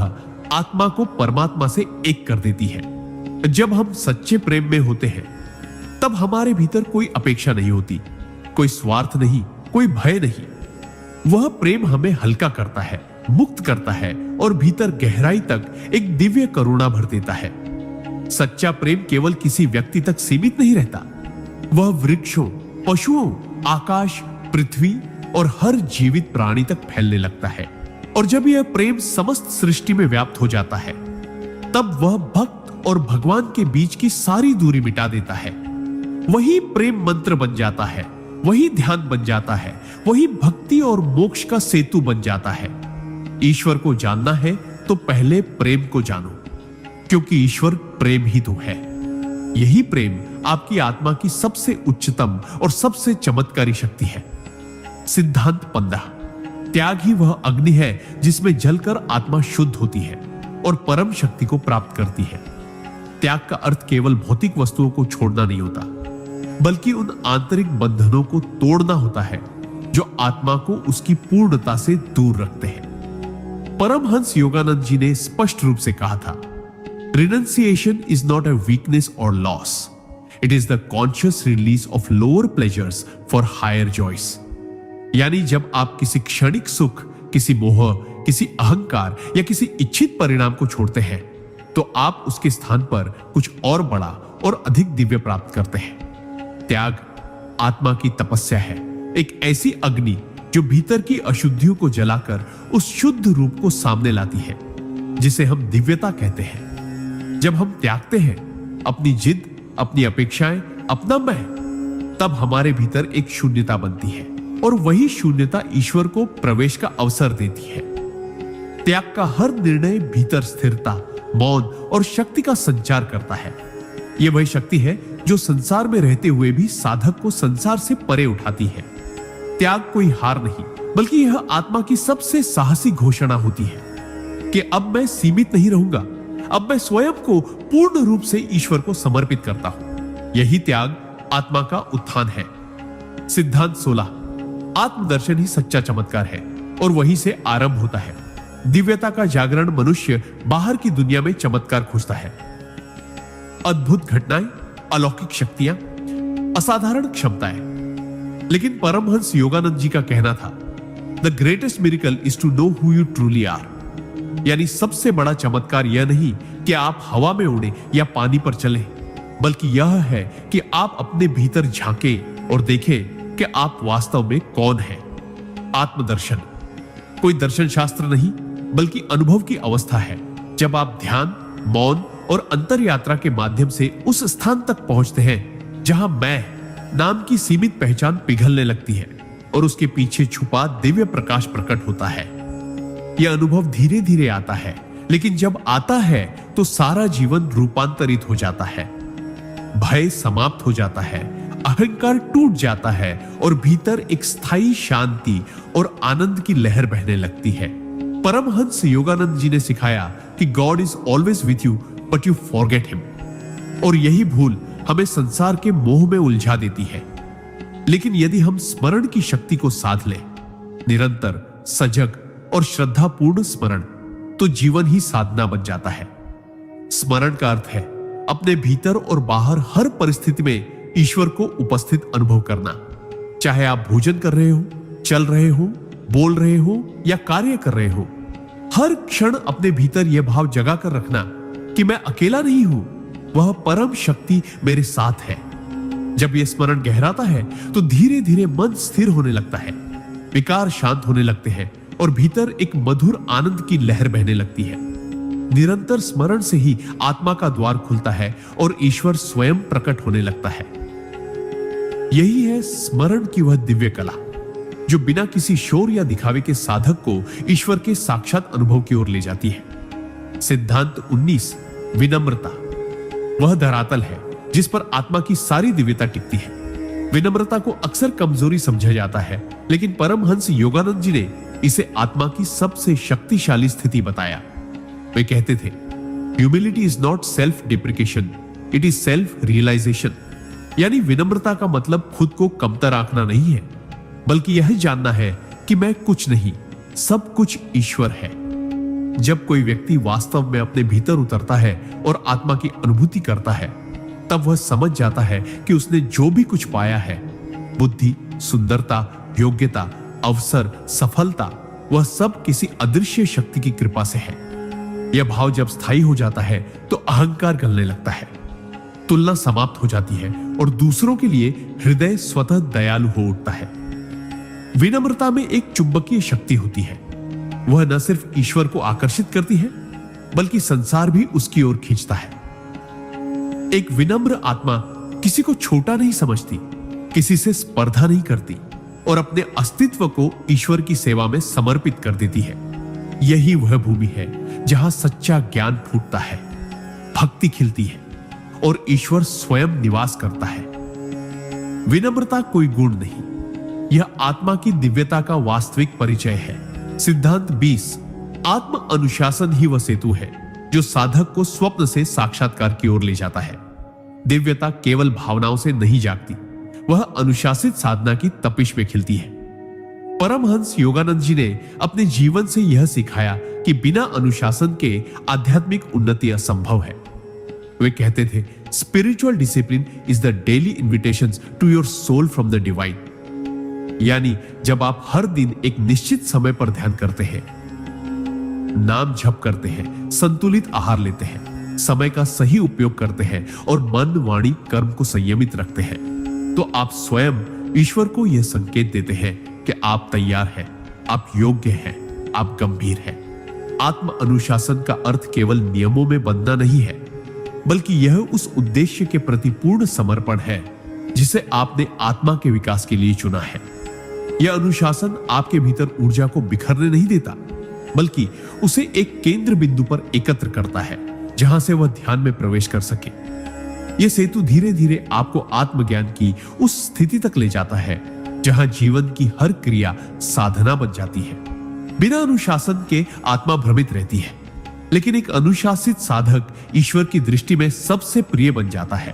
S1: आत्मा को परमात्मा से एक कर देती है। जब हम सच्चे प्रेम में होते हैं तब हमारे भीतर कोई अपेक्षा नहीं होती, कोई स्वार्थ नहीं, कोई भय नहीं। वह प्रेम हमें हल्का करता है, मुक्त करता है और भीतर गहराई तक एक दिव्य करुणा भर देता है। सच्चा प्रेम केवल किसी व्यक्ति तक सीमित नहीं रहता, वह वृक्षों, पशुओं, आकाश, पृथ्वी और हर जीवित प्राणी तक फैलने लगता है। और जब यह प्रेम समस्त सृष्टि में व्याप्त हो जाता है तब वह भक्त और भगवान के बीच की सारी दूरी मिटा देता है। वही प्रेम मंत्र बन जाता है, वही ध्यान बन जाता है, वही भक्ति और मोक्ष का सेतु बन जाता है। ईश्वर को जानना है तो पहले प्रेम को जानो, क्योंकि ईश्वर प्रेम ही तो है। यही प्रेम आपकी आत्मा की सबसे उच्चतम और सबसे चमत्कारी शक्ति है। सिद्धांत 15। त्याग ही वह अग्नि है जिसमें जलकर आत्मा शुद्ध होती है और परम शक्ति को प्राप्त करती है। त्याग का अर्थ केवल भौतिक वस्तुओं को छोड़ना नहीं होता, बल्कि उन आंतरिक बंधनों को तोड़ना होता है जो आत्मा को उसकी पूर्णता से दूर रखते हैं। परमहंस योगानंद जी ने स्पष्ट रूप से कहा था, renunciation is not a weakness or loss, it is the conscious release of lower pleasures for higher joys. यानी जब आप किसी क्षणिक सुख, किसी मोह, किसी अहंकार या किसी इच्छित परिणाम को छोड़ते हैं तो आप उसके स्थान पर कुछ और बड़ा और अधिक दिव्य प्राप्त करते हैं। त्याग आत्मा की तपस्या है, एक ऐसी अग्नि जो भीतर की अशुद्धियों को जलाकर उस शुद्ध रूप को सामने लाती है, जिसे हम दिव्यता कहते हैं। जब हम त्यागते हैं अपनी जिद, अपनी अपेक्षाएं, अपना मैं, तब हमारे भीतर एक शून्यता बनती है और वही शून्यता ईश्वर को प्रवेश का अवसर देती है। त्याग का हर निर्णय भीतर स्थिरता, मौन और शक्ति का संचार करता है। यह वही शक्ति है जो संसार में रहते हुए भी साधक को संसार से परे उठाती है। त्याग कोई हार नहीं, बल्कि यह आत्मा की सबसे साहसी घोषणा होती है कि अब मैं सीमित नहीं रहूंगा, अब मैं स्वयं को पूर्ण रूप से ईश्वर को समर्पित करता हूं। यही त्याग आत्मा का उत्थान है। सिद्धांत 16। आत्मदर्शन ही सच्चा चमत्कार है और वहीं से आरंभ होता है। दिव्यता का जागरण मनुष्य बाहर की दुनिया में चमत्कार खोजता है। अद्भुत घटनाएं, अलौकिक शक्तियां, असाधारण क्षमताएं। लेकिन परमहंस योगानंद जी का कहना था, the greatest miracle is to know who you truly are. यानी सबसे बड़ा चमत्कार यह नहीं कि आप हवा में उड़े या पानी पर चलें, बल्कि यह है कि आप अपने भीतर झांकें और देखें कि आप वास्तव में कौन हैं। आत्मदर्शन कोई दर्शन शास्त्र नहीं, बल्कि अनुभव की अवस्था है जब आप ध्यान, मौन और अंतर यात्रा के माध्यम से उस स्थान तक पहुंचते हैं जहां मैं नाम की सीमित पहचान पिघलने लगती है और उसके पीछे छुपा दिव्य प्रकाश प्रकट होता है। यह अनुभव धीरे धीरे आता है, लेकिन जब आता है तो सारा जीवन रूपांतरित हो जाता है। भय समाप्त हो जाता है, अहंकार टूट जाता है और भीतर एक स्थायी शांति और आनंद की लहर बहने लगती है। परमहंस योगानंद जी ने सिखाया कि God is always with you but you forget him. और यही भूल हमें संसार के मोह में उलझा देती है। लेकिन यदि हम स्मरण की शक्ति को साध लें, निरंतर, सजग और श्रद्धापूर्ण स्मरण, तो जीवन ही साधना बन जाता है। स्मरण का अर्थ है अपने भीतर और बाहर हर परिस्थिति में ईश्वर को उपस्थित अनुभव करना। चाहे आप भोजन कर रहे हो, चल रहे हो, बोल रहे हो या कार्य कर रहे हो, हर क्षण अपने भीतर यह भाव जगा कर रखना कि मैं अकेला नहीं हूं, वह परम शक्ति मेरे साथ है। जब यह स्मरण गहराता है तो धीरे धीरे मन स्थिर होने लगता है, विकार शांत होने लगते हैं और भीतर एक मधुर आनंद की लहर बहने लगती है। निरंतर स्मरण से ही आत्मा का द्वार खुलता है और ईश्वर स्वयं प्रकट होने लगता है। यही है स्मरण की वह दिव्य कला जो बिना किसी शोर या दिखावे के साधक को ईश्वर के साक्षात अनुभव की ओर ले जाती है। सिद्धांत 19। विनम्रता वह धरातल है जिस पर आत्मा की सारी दिव्यता टिकती है। विनम्रता को अक्सर कमजोरी समझा जाता है, लेकिन परमहंस योगानंद जी ने इसे आत्मा की सबसे शक्तिशाली स्थिति बताया। वे कहते थे, humility is not self deprecation, it is self realisation. यानी विनम्रता का मतलब खुद को कमतर आंकना नहीं है, बल्कि यह जानना है कि मैं कुछ नहीं, सब कुछ ईश्वर है। जब कोई व्यक्ति वास्तव में अपने भीतर उतरता है और आत्मा की अनुभूति करता है, तब वह समझ जाता है कि उसने जो भी कुछ पाया है, बुद्धि, सुंदरता, योग्यता, अवसर, सफलता, वह सब किसी अदृश्य शक्ति की कृपा से है। यह भाव जब स्थायी हो जाता है तो अहंकार गलने लगता है, तुलना समाप्त हो जाती है और दूसरों के लिए हृदय स्वतः दयालु हो उठता है। विनम्रता में एक चुंबकीय शक्ति होती है। वह न सिर्फ ईश्वर को आकर्षित करती है, बल्कि संसार भी उसकी ओर खींचता है। एक विनम्र आत्मा किसी को छोटा नहीं समझती, किसी से स्पर्धा नहीं करती और अपने अस्तित्व को ईश्वर की सेवा में समर्पित कर देती है। यही वह भूमि है जहां सच्चा ज्ञान फूटता है, भक्ति खिलती है और ईश्वर स्वयं निवास करता है। विनम्रता कोई गुण नहीं, यह आत्मा की दिव्यता का वास्तविक परिचय है। सिद्धांत 20। आत्म अनुशासन ही वह सेतु है जो साधक को स्वप्न से साक्षात्कार की ओर ले जाता है। दिव्यता केवल भावनाओं से नहीं जागती, वह अनुशासित साधना की तपिश में खिलती है। परमहंस योगानंद जी ने अपने जीवन से यह सिखाया कि बिना अनुशासन के आध्यात्मिक उन्नति असंभव है। वे कहते थे, spiritual discipline is the daily invitation to your soul from the divine. यानी जब आप हर दिन एक निश्चित समय पर ध्यान करते हैं, नाम जप करते हैं, संतुलित आहार लेते हैं, समय का सही उपयोग करते हैं और मन, वाणी, कर्म को संयमित रखते हैं, तो आप स्वयं ईश्वर को यह संकेत देते हैं कि आप तैयार हैं, आप योग्य हैं, आप गंभीर हैं। आत्म अनुशासन का अर्थ केवल नियमों में बंधना नहीं है, बल्कि यह उस उद्देश्य के प्रति पूर्ण समर्पण है जिसे आपने आत्मा के विकास के लिए चुना है। यह अनुशासन आपके भीतर ऊर्जा को बिखरने नहीं देता, बल्कि उसे एक केंद्र बिंदु पर एकत्र करता है जहां से वह ध्यान में प्रवेश कर सके। यह सेतु धीरे धीरे आपको आत्मज्ञान की उस स्थिति तक ले जाता है जहां जीवन की हर क्रिया साधना बन जाती है। बिना अनुशासन के आत्मा भ्रमित रहती है, लेकिन एक अनुशासित साधक ईश्वर की दृष्टि में सबसे प्रिय बन जाता है।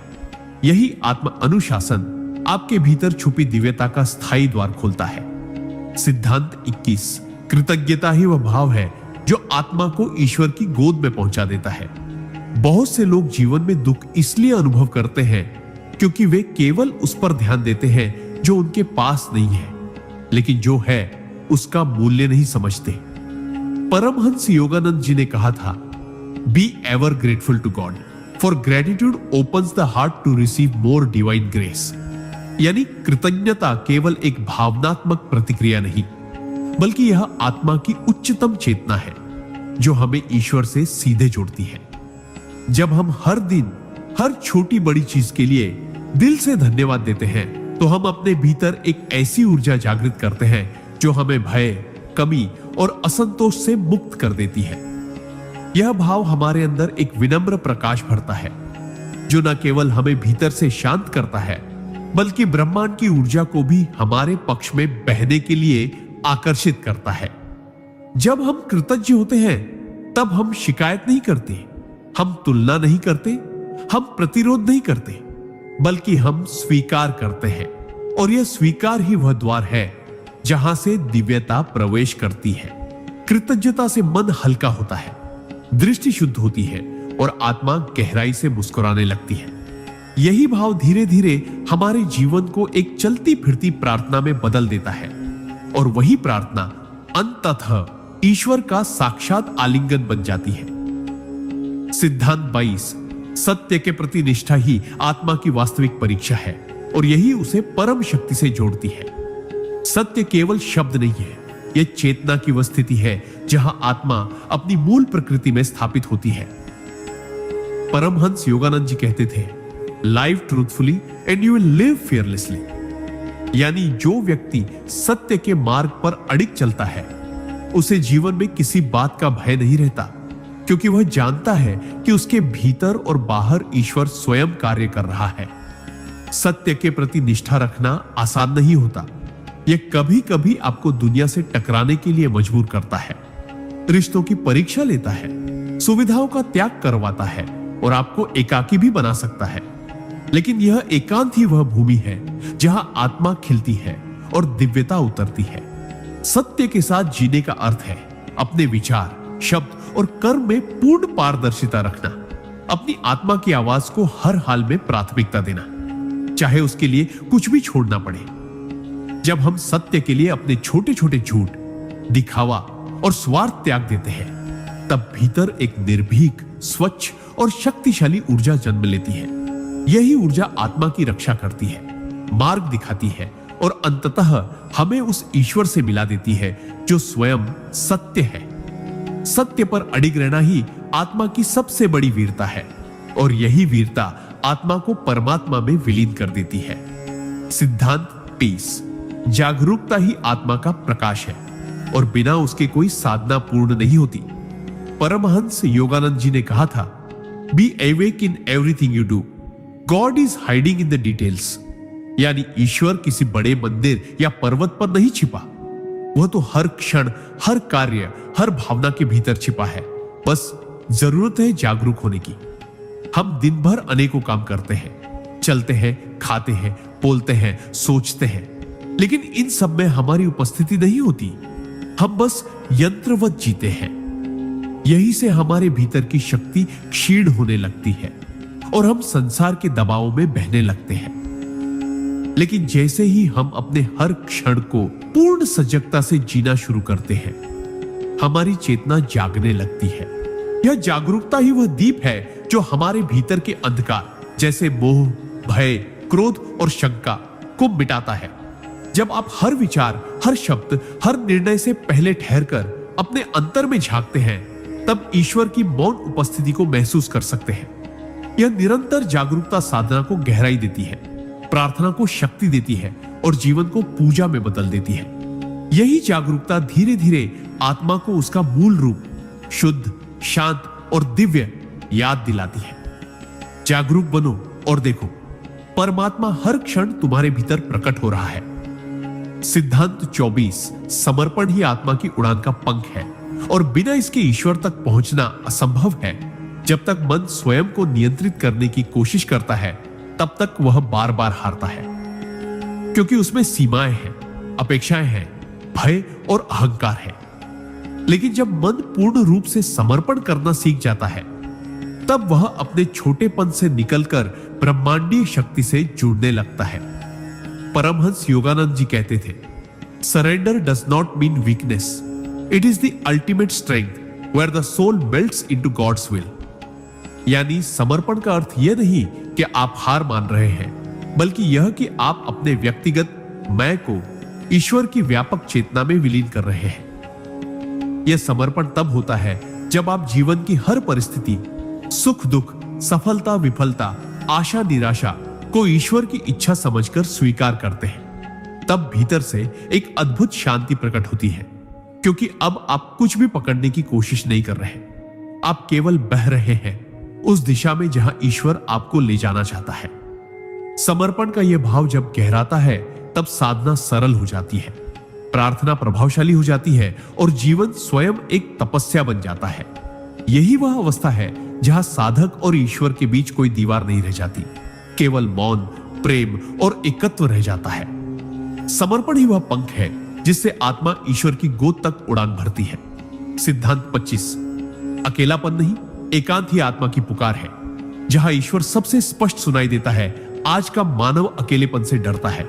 S1: यही आत्म अनुशासन आपके भीतर छुपी दिव्यता का स्थायी द्वार खोलता है। सिद्धांत 21। कृतज्ञता ही वह भाव है जो आत्मा को ईश्वर की गोद में पहुंचा देता है। बहुत से लोग जीवन में दुख इसलिए अनुभव करते हैं क्योंकि वे केवल उस पर ध्यान देते हैं जो उनके पास नहीं है, लेकिन जो है उसका मूल्य नहीं समझते। परमहंस योगानंद जी ने कहा था, be ever grateful to God, for gratitude opens the heart to receive more divine grace. यानी कृतज्ञता केवल एक भावनात्मक प्रतिक्रिया नहीं, बल्कि यह आत्मा की उच्चतम चेतना है जो हमें ईश्वर से सीधे जोड़ती है। जब हम हर दिन हर छोटी बड़ी चीज के लिए दिल से धन्यवाद देते हैं, तो हम अपने भीतर एक ऐसी ऊर्जा जागृत करते हैं जो हमें भय, कमी और असंतोष से मुक्त कर देती है। यह भाव हमारे अंदर एक विनम्र प्रकाश भरता है जो न केवल हमें भीतर से शांत करता है, बल्कि ब्रह्मांड की ऊर्जा को भी हमारे पक्ष में बहने के लिए आकर्षित करता है। जब हम कृतज्ञ होते हैं, तब हम शिकायत नहीं करते, हम तुलना नहीं करते, हम प्रतिरोध नहीं करते, बल्कि हम स्वीकार करते हैं। और यह स्वीकार ही वह द्वार है जहां से दिव्यता प्रवेश करती है। कृतज्ञता से मन हल्का होता है, दृष्टि शुद्ध होती है और आत्मा गहराई से मुस्कुराने लगती है। यही भाव धीरे धीरे हमारे जीवन को एक चलती फिरती प्रार्थना में बदल देता है, और वही प्रार्थना अंततः ईश्वर का साक्षात आलिंगन बन जाती है। सिद्धांत 22। सत्य के प्रति निष्ठा ही आत्मा की वास्तविक परीक्षा है और यही उसे परम शक्ति से जोड़ती है। सत्य केवल शब्द नहीं है, यह चेतना की वह स्थिति है जहां आत्मा अपनी मूल प्रकृति में स्थापित होती है। परमहंस योगानंद जी कहते थे, live truthfully and you will live fearlessly. यानी जो व्यक्ति सत्य के मार्ग पर अडिग चलता है, उसे जीवन में किसी बात का भय नहीं रहता, क्योंकि वह जानता है कि उसके भीतर और बाहर ईश्वर स्वयं कार्य कर रहा है। सत्य के प्रति निष्ठा रखना आसान नहीं होता। यह कभी कभी आपको दुनिया से टकराने के लिए मजबूर करता है, रिश्तों की परीक्षा लेता है, सुविधाओं का त्याग करवाता है और आपको एकाकी भी बना सकता है। लेकिन यह एकांत ही वह भूमि है जहां आत्मा खिलती है और दिव्यता उतरती है। सत्य के साथ जीने का अर्थ है अपने विचार, शब्द और कर्म में पूर्ण पारदर्शिता रखना, अपनी आत्मा की आवाज को हर हाल में प्राथमिकता देना, चाहे उसके लिए कुछ भी छोड़ना पड़े। जब हम सत्य के लिए अपने छोटे छोटे झूठ, दिखावा और स्वार्थ त्याग देते हैं, तब भीतर एक निर्भीक, स्वच्छ और शक्तिशाली ऊर्जा जन्म लेती है। यही ऊर्जा आत्मा की रक्षा करती है, मार्ग दिखाती है और अंततः हमें उस ईश्वर से मिला देती है जो स्वयं सत्य है। सत्य पर अडिग रहना ही आत्मा की सबसे बड़ी वीरता है और यही वीरता आत्मा को परमात्मा में विलीन कर देती है। सिद्धांत पीस, जागरूकता ही आत्मा का प्रकाश है और बिना उसके कोई साधना पूर्ण नहीं होती। परमहंस योगानंद जी ने कहा था, be awake in everything you do, God is hiding in the details. यानी ईश्वर किसी बड़े मंदिर या पर्वत पर नहीं छिपा, वह तो हर क्षण, हर कार्य, हर भावना के भीतर छिपा है। बस जरूरत है जागरूक होने की। हम दिन भर अनेकों काम करते हैं, चलते हैं, खाते हैं, बोलते हैं, सोचते हैं, लेकिन इन सब में हमारी उपस्थिति नहीं होती। हम बस यंत्रवत जीते हैं। यही से हमारे भीतर की शक्ति क्षीण होने लगती है और हम संसार के दबाव में बहने लगते हैं। लेकिन जैसे ही हम अपने हर क्षण को पूर्ण सजगता से जीना शुरू करते हैं, हमारी चेतना जागने लगती है। यह जागरूकता ही वह दीप है जो हमारे भीतर के अंधकार जैसे मोह, भय, क्रोध और शंका को मिटाता है। जब आप हर विचार, हर शब्द, हर निर्णय से पहले ठहरकर अपने अंतर में झांकते हैं, तब ईश्वर की मौन उपस्थिति को महसूस कर सकते हैं। यह निरंतर जागरूकता साधना को गहराई देती है, प्रार्थना को शक्ति देती है और जीवन को पूजा में बदल देती है। यही जागरूकता धीरे धीरे आत्मा को उसका मूल रूप, शुद्ध, शांत और दिव्य याद दिलाती है। जागरूक बनो और देखो, परमात्मा हर क्षण तुम्हारे भीतर प्रकट हो रहा है। सिद्धांत 24, समर्पण ही आत्मा की उड़ान का पंख है और बिना इसके ईश्वर तक पहुंचना असंभव है। जब तक मन स्वयं को नियंत्रित करने की कोशिश करता है, तब तक वह बार बार हारता है, क्योंकि उसमें सीमाएं हैं, अपेक्षाएं हैं, भय और अहंकार है। लेकिन जब मन पूर्ण रूप से समर्पण करना सीख जाता है, तब वह अपने छोटेपन से निकलकर ब्रह्मांडीय शक्ति से जुड़ने लगता है। परमहंस योगानंद जी कहते थे, surrender does not mean weakness, it is the ultimate strength where the soul melts into God's will. यानी समर्पण का अर्थ यह नहीं कि आप हार मान रहे हैं, बल्कि यह कि आप अपने व्यक्तिगत मैं को ईश्वर की व्यापक चेतना में विलीन कर रहे हैं। यह समर्पण तब होता है जब आप जीवन की हर परिस्थिति, सुख दुख, सफलता विफलता, आशा निराशा को ईश्वर की इच्छा समझकर स्वीकार करते हैं। तब भीतर से एक अद्भुत शांति प्रकट होती है, क्योंकि अब आप कुछ भी पकड़ने की कोशिश नहीं कर रहे, आप केवल बह रहे हैं उस दिशा में जहां ईश्वर आपको ले जाना चाहता है। समर्पण का यह भाव जब गहराता है, तब साधना सरल हो जाती है, प्रार्थना प्रभावशाली हो जाती है और जीवन स्वयं एक तपस्या बन जाता है। यही वह अवस्था है जहां साधक और ईश्वर के बीच कोई दीवार नहीं रह जाती, केवल मौन, प्रेम और एकत्व रह जाता है। समर्पण ही वह पंख है जिससे आत्मा ईश्वर की गोद तक उड़ान भरती है। सिद्धांत 25, अकेलापन नहीं, एकांत ही आत्मा की पुकार है। जहां ईश्वर सबसे स्पष्ट सुनाई देता है, आज का मानव अकेलेपन से डरता है,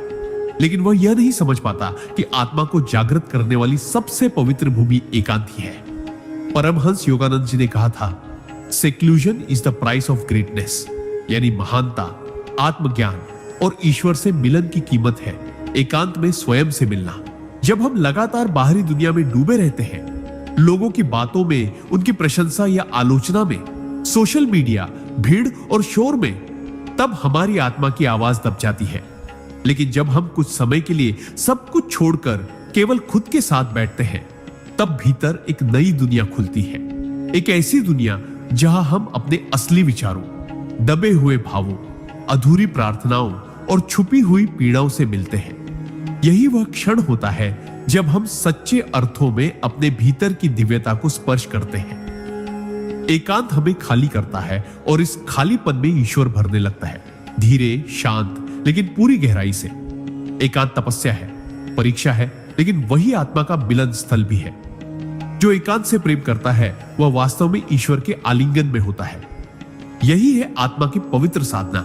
S1: लेकिन वह यह नहीं समझ पाता कि आत्मा को जागृत करने वाली सबसे पवित्र भूमि एकांत ही है। परमहंस योगानंद जी ने कहा था, seclusion is the price of greatness, यानी महानता, आत्मज्ञान और ईश्वर से मिलन की कीमत है एकांत में स्वयं से मिलना। जब हम लगातार बाहरी दुनिया में डूबे रहते हैं, लोगों की बातों में, उनकी प्रशंसा या आलोचना में, सोशल मीडिया, भीड़ और शोर में, तब हमारी आत्मा की आवाज दब जाती है। लेकिन जब हम कुछ समय के लिए सब कुछ छोड़कर केवल खुद के साथ बैठते हैं, तब भीतर एक नई दुनिया खुलती है। एक ऐसी दुनिया जहां हम अपने असली विचारों, दबे हुए भावों, अधूरी प्रार्थनाओं और छुपी हुई पीड़ाओं से मिलते हैं। यही वह क्षण होता है जब हम सच्चे अर्थों में अपने भीतर की दिव्यता को स्पर्श करते हैं। एकांत हमें खाली करता है और इस खालीपन में ईश्वर भरने लगता है। धीरे, शांत, लेकिन पूरी गहराई से। एकांत तपस्या है, परीक्षा है, लेकिन वही आत्मा का मिलन स्थल भी है। जो एकांत से प्रेम करता है वह वास्तव में ईश्वर के आलिंगन में होता है। यही है आत्मा की पवित्र साधना,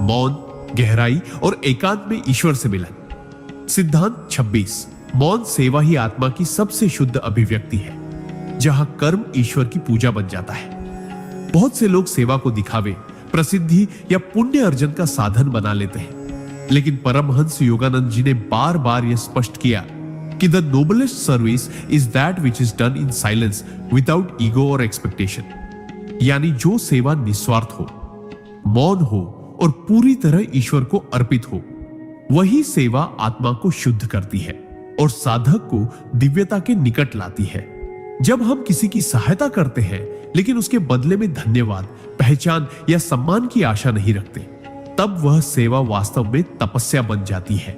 S1: मौन, गहराई और एकांत में ईश्वर से मिलन। सिद्धांत 26। मौन सेवा ही आत्मा की सबसे शुद्ध अभिव्यक्ति है, जहां कर्म ईश्वर की पूजा बन जाता है। बहुत से लोग सेवा को दिखावे, प्रसिद्धि या पुण्य अर्जन का साधन बना लेते हैं, लेकिन परमहंस योगानंद जी ने बार बार यह स्पष्ट किया कि the noblest service is that which is done in silence without ego और एक्सपेक्टेशन। यानी जो सेवा निस्वार्थ हो, मौन हो और पूरी तरह ईश्वर को अर्पित हो, वही सेवा आत्मा को शुद्ध करती है और साधक को दिव्यता के निकट लाती है। जब हम किसी की सहायता करते हैं लेकिन उसके बदले में धन्यवाद, पहचान या सम्मान की आशा नहीं रखते, तब वह सेवा वास्तव में तपस्या बन जाती है।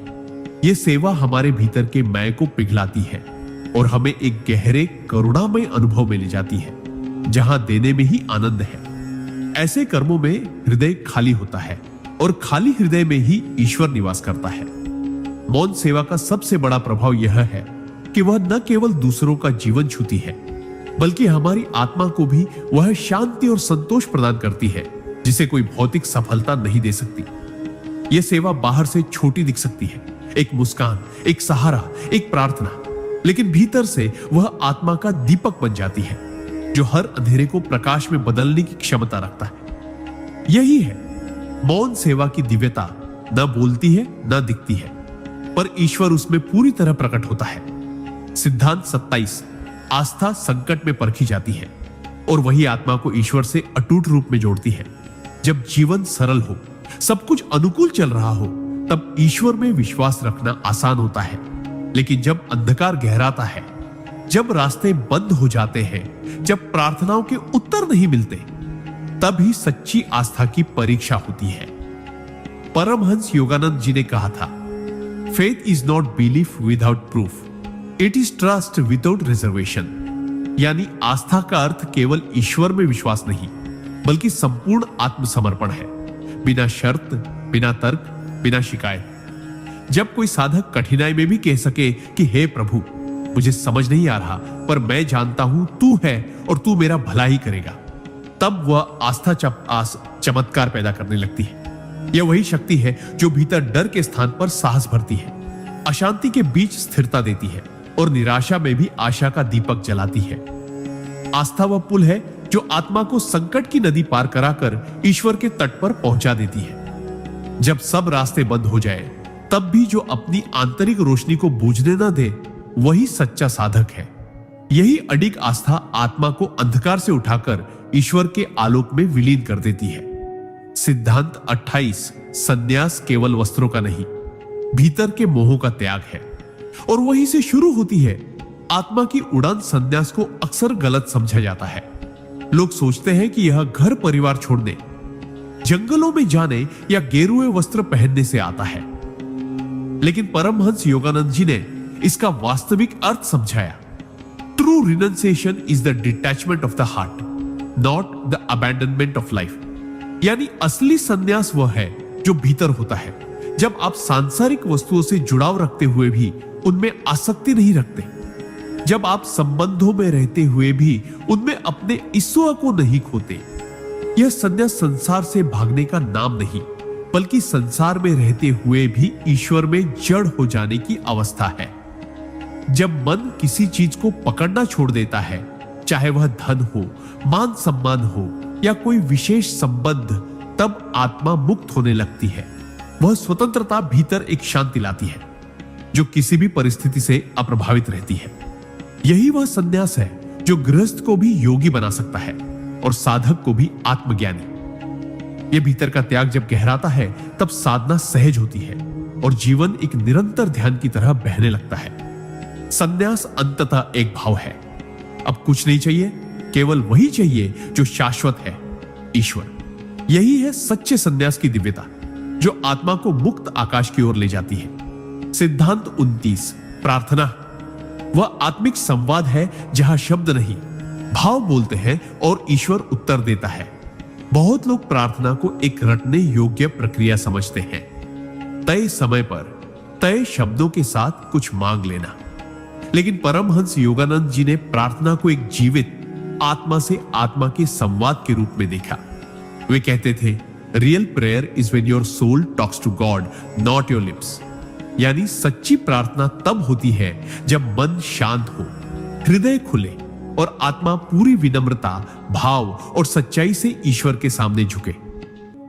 S1: यह सेवा हमारे भीतर के मैं को पिघलाती है और हमें एक गहरे करुणामय अनुभव में ले जाती है, जहां देने में ही आनंद है। ऐसे कर्मों में हृदय खाली होता है और खाली हृदय में ही ईश्वर निवास करता है। मौन सेवा का सबसे बड़ा प्रभाव यह है कि वह न केवल दूसरों का जीवन छूती है, बल्कि हमारी आत्मा को भी वह शांति और संतोष प्रदान करती है जिसे कोई भौतिक सफलता नहीं दे सकती। यह सेवा बाहर से छोटी दिख सकती है, एक मुस्कान, एक सहारा, एक प्रार्थना, लेकिन भीतर से वह आत्मा का दीपक बन जाती है जो हर अंधेरे को प्रकाश में बदलने की क्षमता रखता है। यही है मौन सेवा की दिव्यता। न बोलती है, न दिखती है, पर ईश्वर उसमें पूरी तरह प्रकट होता है। सिद्धांत 27। आस्था संकट में परखी जाती है और वही आत्मा को ईश्वर से अटूट रूप में जोड़ती है। जब जीवन सरल हो, सब कुछ अनुकूल चल रहा हो, तब ईश्वर में विश्वास रखना आसान होता है। लेकिन जब अंधकार गहराता है, जब रास्ते बंद हो जाते हैं, जब प्रार्थनाओं के उत्तर नहीं मिलते, तब ही सच्ची आस्था की परीक्षा होती है। परमहंस योगानंद जी ने कहा था, faith is not belief without proof, it is trust without reservation. यानी आस्था का अर्थ केवल ईश्वर में विश्वास नहीं, बल्कि संपूर्ण आत्मसमर्पण है, बिना शर्त, बिना तर्क, बिना शिकायत। जब कोई साधक कठिनाई में भी कह सके कि हे प्रभु, मुझे समझ नहीं आ रहा, पर मैं जानता हूं तू है और तू मेरा भला ही करेगा, तब वह आस्था चमत्कार पैदा करने लगती है। यह वही शक्ति है जो भीतर डर के स्थान पर साहस भरती है, अशांति के बीच स्थिरता देती है और निराशा में भी आशा का दीपक जलाती है। आस्था वह पुल है जो आत्मा को संकट की नदी पार कराकर ईश्वर के तट पर पहुंचा देती है। जब सब रास्ते बंद हो जाए, तब भी जो अपनी आंतरिक रोशनी को बुझने न दे, वही सच्चा साधक है। यही अडिग आस्था आत्मा को अंधकार से उठाकर ईश्वर के आलोक में विलीन कर देती है। सिद्धांत 28। संन्यास केवल वस्त्रों का नहीं, भीतर के मोहों का त्याग है और वहीं से शुरू होती है। आत्मा की उड़ान संन्यास को अक्सर गलत समझा जाता है। लोग सोचते हैं कि यह घर परिवार छोड़ने, जंगलों में जाने या गेरुए वस्त्र पहनने से आता है, लेकिन परमहंस योगानंद जी ने इसका वास्तविक अर्थ समझाया। True renunciation is the detachment of the heart, not the abandonment of life. यानी असली संन्यास वह है जो भीतर होता है, जब आप सांसारिक वस्तुओं से जुड़ाव रखते हुए भी उनमें आसक्ति नहीं रखते, जब आप संबंधों में रहते हुए भी उनमें अपने ईश्वर को नहीं खोते। यह संन्यास संसार से भागने का नाम नहीं, बल्कि संसार में रहते हुए भी ईश्वर में जड़ हो जाने की अवस्था है। जब मन किसी चीज को पकड़ना छोड़ देता है, चाहे वह धन हो, मान सम्मान हो या कोई विशेष संबंध, तब आत्मा मुक्त होने लगती है। वह स्वतंत्रता भीतर एक शांति लाती है जो किसी भी परिस्थिति से अप्रभावित रहती है। यही वह संन्यास है जो गृहस्थ को भी योगी बना सकता है और साधक को भी आत्मज्ञानी। यह भीतर का त्याग जब गहराता है, तब साधना सहज होती है और जीवन एक निरंतर ध्यान की तरह बहने लगता है। संन्यास अंततः एक भाव है, अब कुछ नहीं चाहिए, केवल वही चाहिए जो शाश्वत है, ईश्वर। यही है सच्चे संन्यास की दिव्यता जो आत्मा को मुक्त आकाश की ओर ले जाती है। सिद्धांत 29। प्रार्थना वह आत्मिक संवाद है जहां शब्द नहीं, भाव बोलते हैं और ईश्वर उत्तर देता है। बहुत लोग प्रार्थना को एक रटने योग्य प्रक्रिया समझते हैं, तय समय पर तय शब्दों के साथ कुछ मांग लेना। लेकिन परमहंस योगानंद जी ने प्रार्थना को एक जीवित आत्मा से आत्मा के संवाद के रूप में देखा। वे कहते थे, real prayer is when your soul talks to God, not your lips. यानी सच्ची प्रार्थना तब होती है जब मन शांत हो, हृदय खुले और आत्मा पूरी विनम्रता, भाव और सच्चाई से ईश्वर के सामने झुके।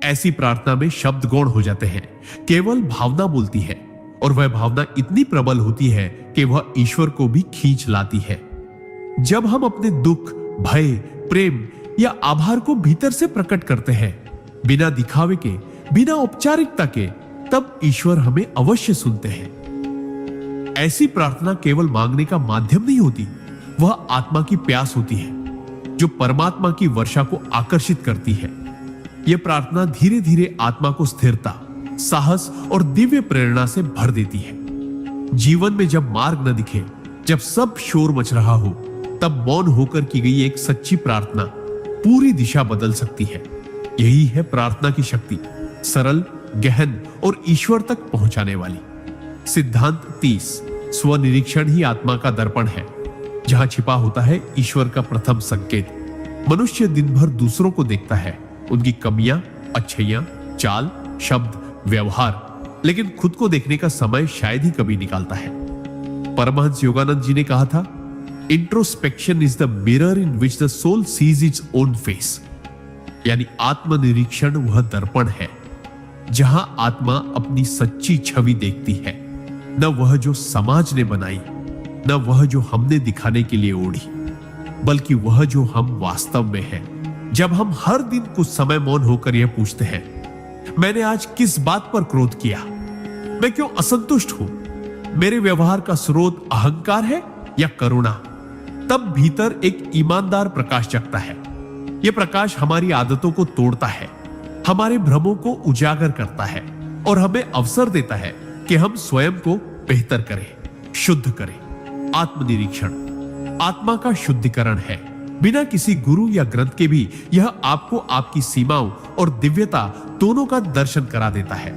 S1: ऐसी प्रार्थना में शब्द गौण हो जाते हैं, केवल भावना बोलती है, और वह भावना इतनी प्रबल होती है कि वह ईश्वर को भी खींच लाती है। जब हम अपने दुख, भय, प्रेम या आभार को भीतर से प्रकट करते हैं, बिना दिखावे के, बिना औपचारिकता के, तब ईश्वर हमें अवश्य सुनते हैं। ऐसी प्रार्थना केवल मांगने का माध्यम नहीं होती, वह आत्मा की प्यास होती है जो परमात्मा की वर्षा को आकर्षित करती है। यह प्रार्थना धीरे धीरे आत्मा को स्थिरता, साहस और दिव्य प्रेरणा से भर देती है। जीवन में जब मार्ग न दिखे, जब सब शोर मच रहा हो, तब मौन होकर की गई एक सच्ची प्रार्थना पूरी दिशा बदल सकती है। यही है प्रार्थना की शक्ति, सरल, गहन और ईश्वर तक पहुंचाने वाली। सिद्धांत 30, स्वनिरीक्षण ही आत्मा का दर्पण है, जहां छिपा होता है ईश्वर का प्रथम संकेत। मनुष्य दिन भर दूसरों को देखता है, उनकी कमियां, अच्छाइयां, चाल, शब्द, व्यवहार, लेकिन खुद को देखने का समय शायद ही कभी निकालता है। परमहंस योगानंद जी ने कहा था, introspection is the mirror in which the soul sees its own face. यानी आत्मनिरीक्षण वह दर्पण है जहां आत्मा अपनी सच्ची छवि देखती है, न वह जो समाज ने बनाई, न वह जो हमने दिखाने के लिए ओढ़ी, बल्कि वह जो हम वास्तव में हैं। जब हम हर दिन कुछ समय मौन होकर यह पूछते हैं, मैंने आज किस बात पर क्रोध किया, मैं क्यों असंतुष्ट हूं, मेरे व्यवहार का स्रोत अहंकार है या करुणा, तब भीतर एक ईमानदार प्रकाश जगता है। यह प्रकाश हमारी आदतों को तोड़ता है, हमारे भ्रमों को उजागर करता है और हमें अवसर देता है कि हम स्वयं को बेहतर करें, शुद्ध करें। आत्मनिरीक्षण आत्मा का शुद्धिकरण है। बिना किसी गुरु या ग्रंथ के भी यह आपको आपकी सीमाओं और दिव्यता दोनों का दर्शन करा देता है।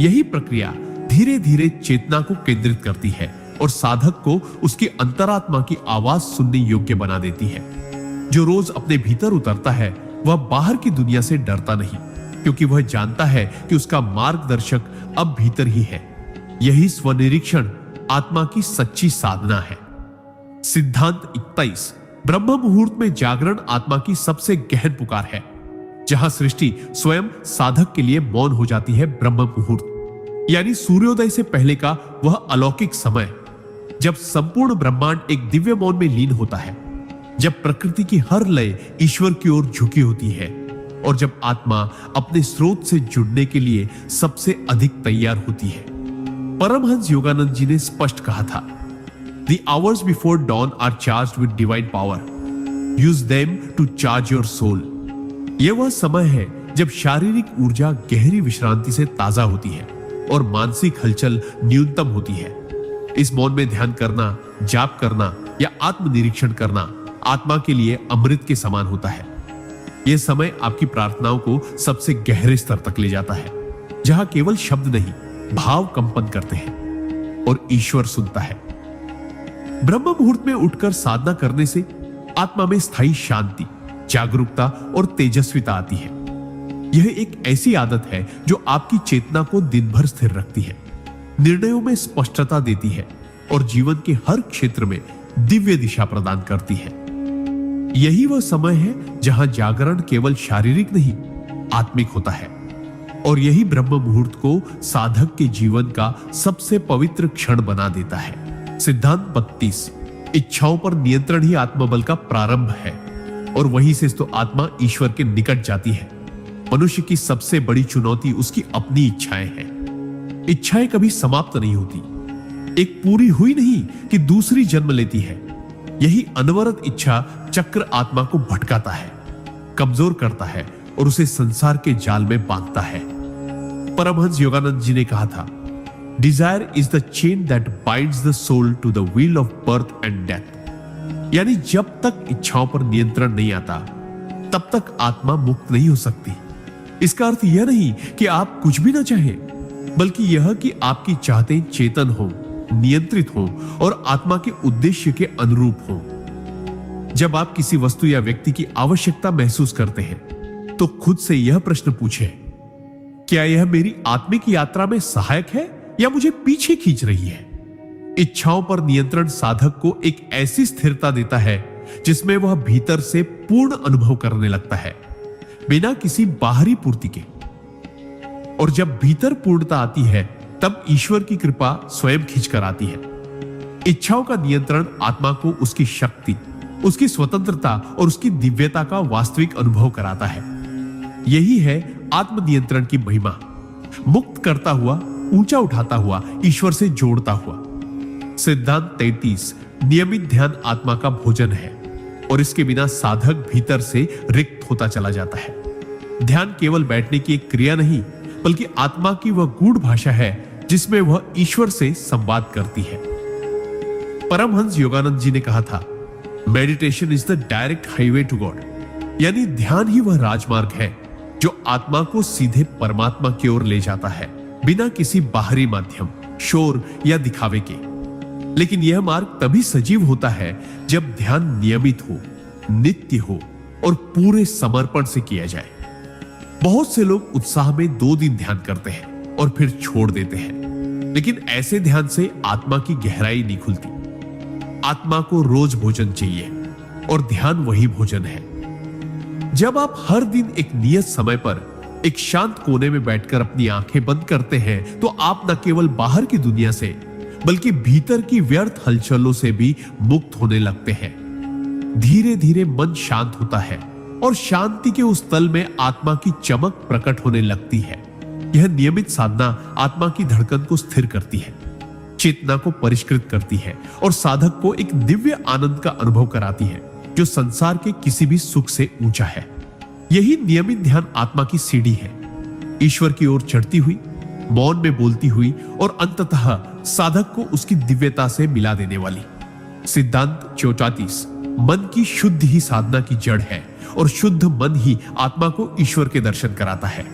S1: यही प्रक्रिया धीरे धीरे चेतना को केंद्रित करती है और साधक को उसकी अंतरात्मा की आवाज सुनने योग्य बना देती है। जो रोज अपने भीतर उतरता है, वह बाहर की दुनिया से डरता नहीं, क्योंकि वह जानता है कि उसका मार्गदर्शक अब भीतर ही है। यही स्वनिरीक्षण आत्मा की सच्ची साधना है। सिद्धांत 21, ब्रह्म मुहूर्त में जागरण आत्मा की सबसे गहन पुकार है। जहां सृष्टि स्वयं साधक के लिए मौन हो जाती है, ब्रह्म मुहूर्त यानी सूर्योदय से पहले का वह अलौकिक समय, जब संपूर्ण ब्रह्मांड एक दिव्य मौन में लीन होता है, जब प्रकृति की हर लय ईश्वर की ओर झुकी होती है और जब आत्मा अपने स्रोत से जुड़ने के लिए सबसे अधिक तैयार होती है। परमहंस योगानंद जी ने स्पष्ट कहा था, The hours before dawn are charged with divine power. Use them to charge your soul. यह वह समय है जब शारीरिक ऊर्जा गहरी विश्रांति से ताजा होती है और मानसिक हलचल न्यूनतम होती है। इस मौन में ध्यान करना, जाप करना या आत्मनिरीक्षण करना आत्मा के लिए अमृत के समान होता है। यह समय आपकी प्रार्थनाओं को सबसे गहरे स्तर तक ले जाता है, जहां केवल शब्द नहीं, भाव कंपन करते हैं और ईश्वर सुनता है। ब्रह्म मुहूर्त में उठकर साधना करने से आत्मा में स्थायी शांति, जागरूकता और तेजस्विता आती है। यह एक ऐसी आदत है जो आपकी चेतना को दिन भर स्थिर रखती है, निर्णयों में स्पष्टता देती है और जीवन के हर क्षेत्र में दिव्य दिशा प्रदान करती है। यही वह समय है जहां जागरण केवल शारीरिक नहीं, आत्मिक होता है। और यही ब्रह्म मुहूर्त को साधक के जीवन का सबसे पवित्र क्षण बना देता है। सिद्धांत 32, इच्छाओं पर नियंत्रण ही आत्मबल का प्रारंभ है और वहीं से तो आत्मा ईश्वर के निकट जाती है। मनुष्य की सबसे बड़ी चुनौती उसकी अपनी इच्छाएं हैं। इच्छाएं कभी समाप्त नहीं होती, एक पूरी हुई नहीं कि दूसरी जन्म लेती है। यही अनवरत इच्छा चक्र आत्मा को भटकाता है, कमजोर करता है और उसे संसार के जाल में बांधता है। परमहंस योगानंद जी ने कहा था, Desire is the chain that binds the soul to the wheel of birth and death. यानी जब तक इच्छाओं पर नियंत्रण नहीं आता, तब तक आत्मा मुक्त नहीं हो सकती। इसका अर्थ यह नहीं कि आप कुछ भी ना चाहें, बल्कि यह कि आपकी चाहतें चेतन हो, नियंत्रित हो और आत्मा के उद्देश्य के अनुरूप हो। जब आप किसी वस्तु या व्यक्ति की आवश्यकता महसूस करते हैं तो खुद से यह प्रश्न पूछें, क्या यह मेरी आत्मिक यात्रा में सहायक है या मुझे पीछे खींच रही है? इच्छाओं पर नियंत्रण साधक को एक ऐसी स्थिरता देता है जिसमें वह भीतर से पूर्ण अनुभव करने लगता है, बिना किसी बाहरी पूर्ति के। और जब भीतर पूर्णता आती है तब ईश्वर की कृपा स्वयं खींचकर आती है। इच्छाओं का नियंत्रण आत्मा को उसकी शक्ति, उसकी स्वतंत्रता और उसकी दिव्यता का वास्तविक अनुभव कराता है। यही है आत्मनियंत्रण की महिमा, मुक्त करता हुआ, ऊंचा उठाता हुआ, ईश्वर से जोड़ता हुआ। सिद्धांत 33 नियमित ध्यान आत्मा का भोजन है और इसके बिना साधक भीतर से रिक्त होता चला जाता है। ध्यान केवल बैठने की एक क्रिया नहीं, बल्कि आत्मा की वह गूढ़ भाषा है जिसमें वह ईश्वर से संवाद करती है। परमहंस योगानंद जी ने कहा था, meditation is the direct highway to God, यानी ध्यान ही वह राजमार्ग है जो आत्मा को सीधे परमात्मा की ओर ले जाता है, बिना किसी बाहरी माध्यम, शोर या दिखावे के। लेकिन यह मार्ग तभी सजीव होता है जब ध्यान नियमित हो, नित्य हो और पूरे समर्पण से किया जाए। बहुत से लोग उत्साह में 2 दिन ध्यान करते हैं और फिर छोड़ देते हैं, लेकिन ऐसे ध्यान से आत्मा की गहराई नहीं खुलती। आत्मा को रोज भोजन चाहिए और ध्यान वही भोजन है। जब आप हर दिन एक नियत समय पर एक शांत कोने में बैठकर अपनी आंखें बंद करते हैं तो आप न केवल बाहर की दुनिया से बल्कि भीतर की व्यर्थ हलचलों से भी मुक्त होने लगते हैं। धीरे धीरे मन शांत होता है और शांति के उस तल में आत्मा की चमक प्रकट होने लगती है। यह नियमित साधना आत्मा की धड़कन को स्थिर करती है, चेतना को परिष्कृत करती है और साधक को एक दिव्य आनंद का अनुभव कराती है जो संसार के किसी भी सुख से ऊंचा है। यही नियमित ध्यान आत्मा की सीढ़ी है, ईश्वर की ओर चढ़ती हुई, मौन में बोलती हुई और अंततः साधक को उसकी दिव्यता से मिला देने वाली। सिद्धांत 34 मन की शुद्ध ही साधना की जड़ है और शुद्ध मन ही आत्मा को ईश्वर के दर्शन कराता है।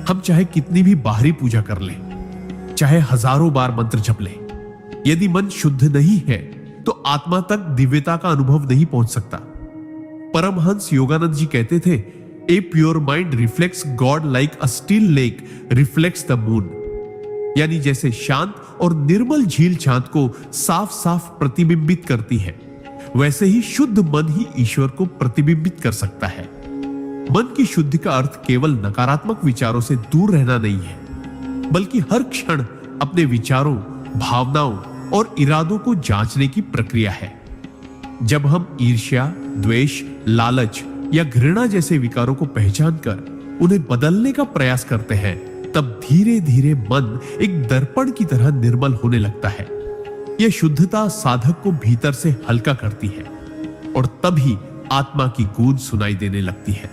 S1: हम चाहे कितनी भी बाहरी पूजा कर लें, चाहे हजारों बार मंत्र जप लें, यदि मन शुद्ध नहीं है तो आत्मा तक दिव्यता का अनुभव नहीं पहुंच सकता। परमहंस योगानंद जी कहते थे, a pure mind reflects God like a still lake reflects the moon, यानी जैसे शांत और निर्मल झील चांद को साफ साफ प्रतिबिंबित करती है, वैसे ही शुद्ध मन ही ईश्वर को प्रतिबिंबित कर सकता है। मन की शुद्धि का अर्थ केवल नकारात्मक विचारों से दूर रहना नहीं है, बल्कि हर क्षण अपने विचारों, भावनाओं और इरादों को जांचने की प्रक्रिया है। जब हम ईर्ष्या, द्वेष, लालच या घृणा जैसे विकारों को पहचान कर उन्हें बदलने का प्रयास करते हैं, तब धीरे धीरे मन एक दर्पण की तरह निर्मल होने लगता है। यह शुद्धता साधक को भीतर से हल्का करती है और तभी आत्मा की गूंज सुनाई देने लगती है।